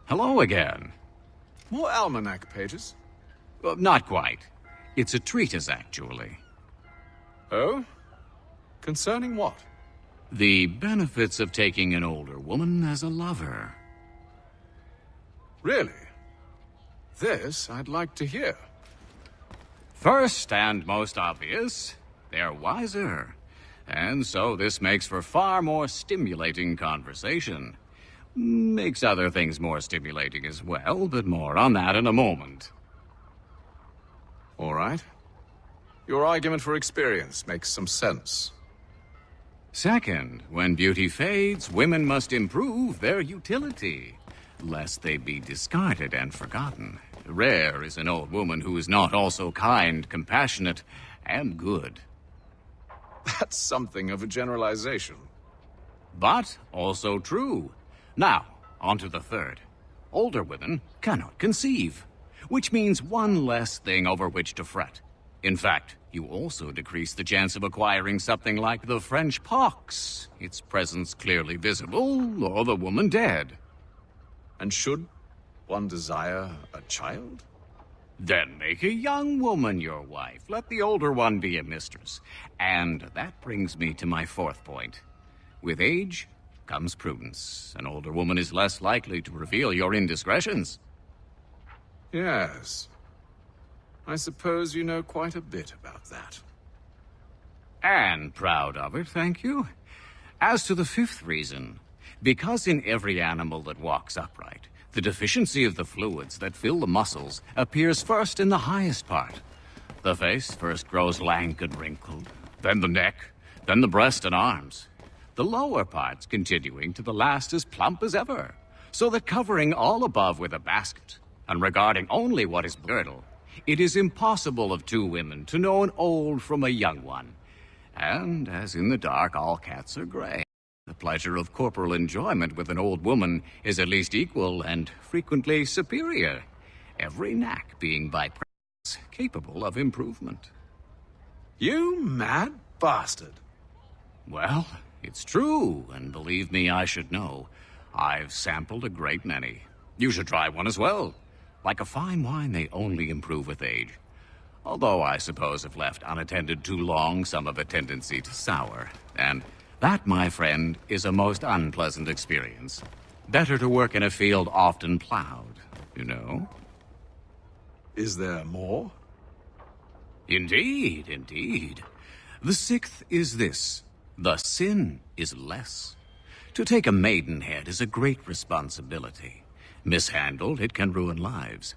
Hello again. More almanac pages? Not quite. It's a treatise, actually. Oh? Concerning what? The benefits of taking an older woman as a lover. Really? This I'd like to hear. First and most obvious, they're wiser. And so this makes for far more stimulating conversation. Makes other things more stimulating as well, but more on that in a moment. All right. Your argument for experience makes some sense. Second, when beauty fades, women must improve their utility, lest they be discarded and forgotten. Rare is an old woman who is not also kind, compassionate, and good. That's something of a generalization. But also true. Now, on to the third. Older women cannot conceive, which means one less thing over which to fret. In fact, you also decrease the chance of acquiring something like the French pox, its presence clearly visible, or the woman dead. And should one desire a child? Then make a young woman your wife. Let the older one be a mistress. And that brings me to my fourth point. With age comes prudence. An older woman is less likely to reveal your indiscretions. Yes. I suppose you know quite a bit about that. And proud of it, thank you. As to the fifth reason, because in every animal that walks upright, the deficiency of the fluids that fill the muscles appears first in the highest part. The face first grows lank and wrinkled, then the neck, then the breast and arms. The lower parts continuing to the last as plump as ever, so that covering all above with a basket, and regarding only what is girdle, it is impossible of two women to know an old from a young one. And, as in the dark all cats are gray, the pleasure of corporal enjoyment with an old woman is at least equal and frequently superior, every knack being by practice capable of improvement. You mad bastard. Well, it's true, and believe me, I should know. I've sampled a great many. You should try one as well. Like a fine wine, they only improve with age. Although I suppose if left unattended too long, some have a tendency to sour. And that, my friend, is a most unpleasant experience. Better to work in a field often plowed, you know? Is there more? Indeed, indeed. The sixth is this. The sin is less. To take a maidenhead is a great responsibility. Mishandled, it can ruin lives.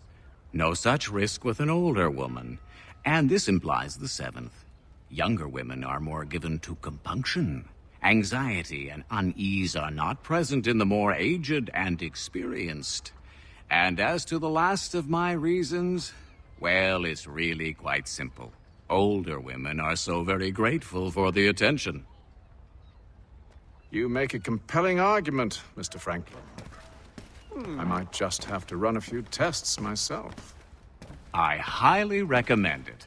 No such risk with an older woman. And this implies the seventh. Younger women are more given to compunction. Anxiety and unease are not present in the more aged and experienced. And as to the last of my reasons, well, it's really quite simple. Older women are so very grateful for the attention. You make a compelling argument, Mr. Franklin. I might just have to run a few tests myself. I highly recommend it.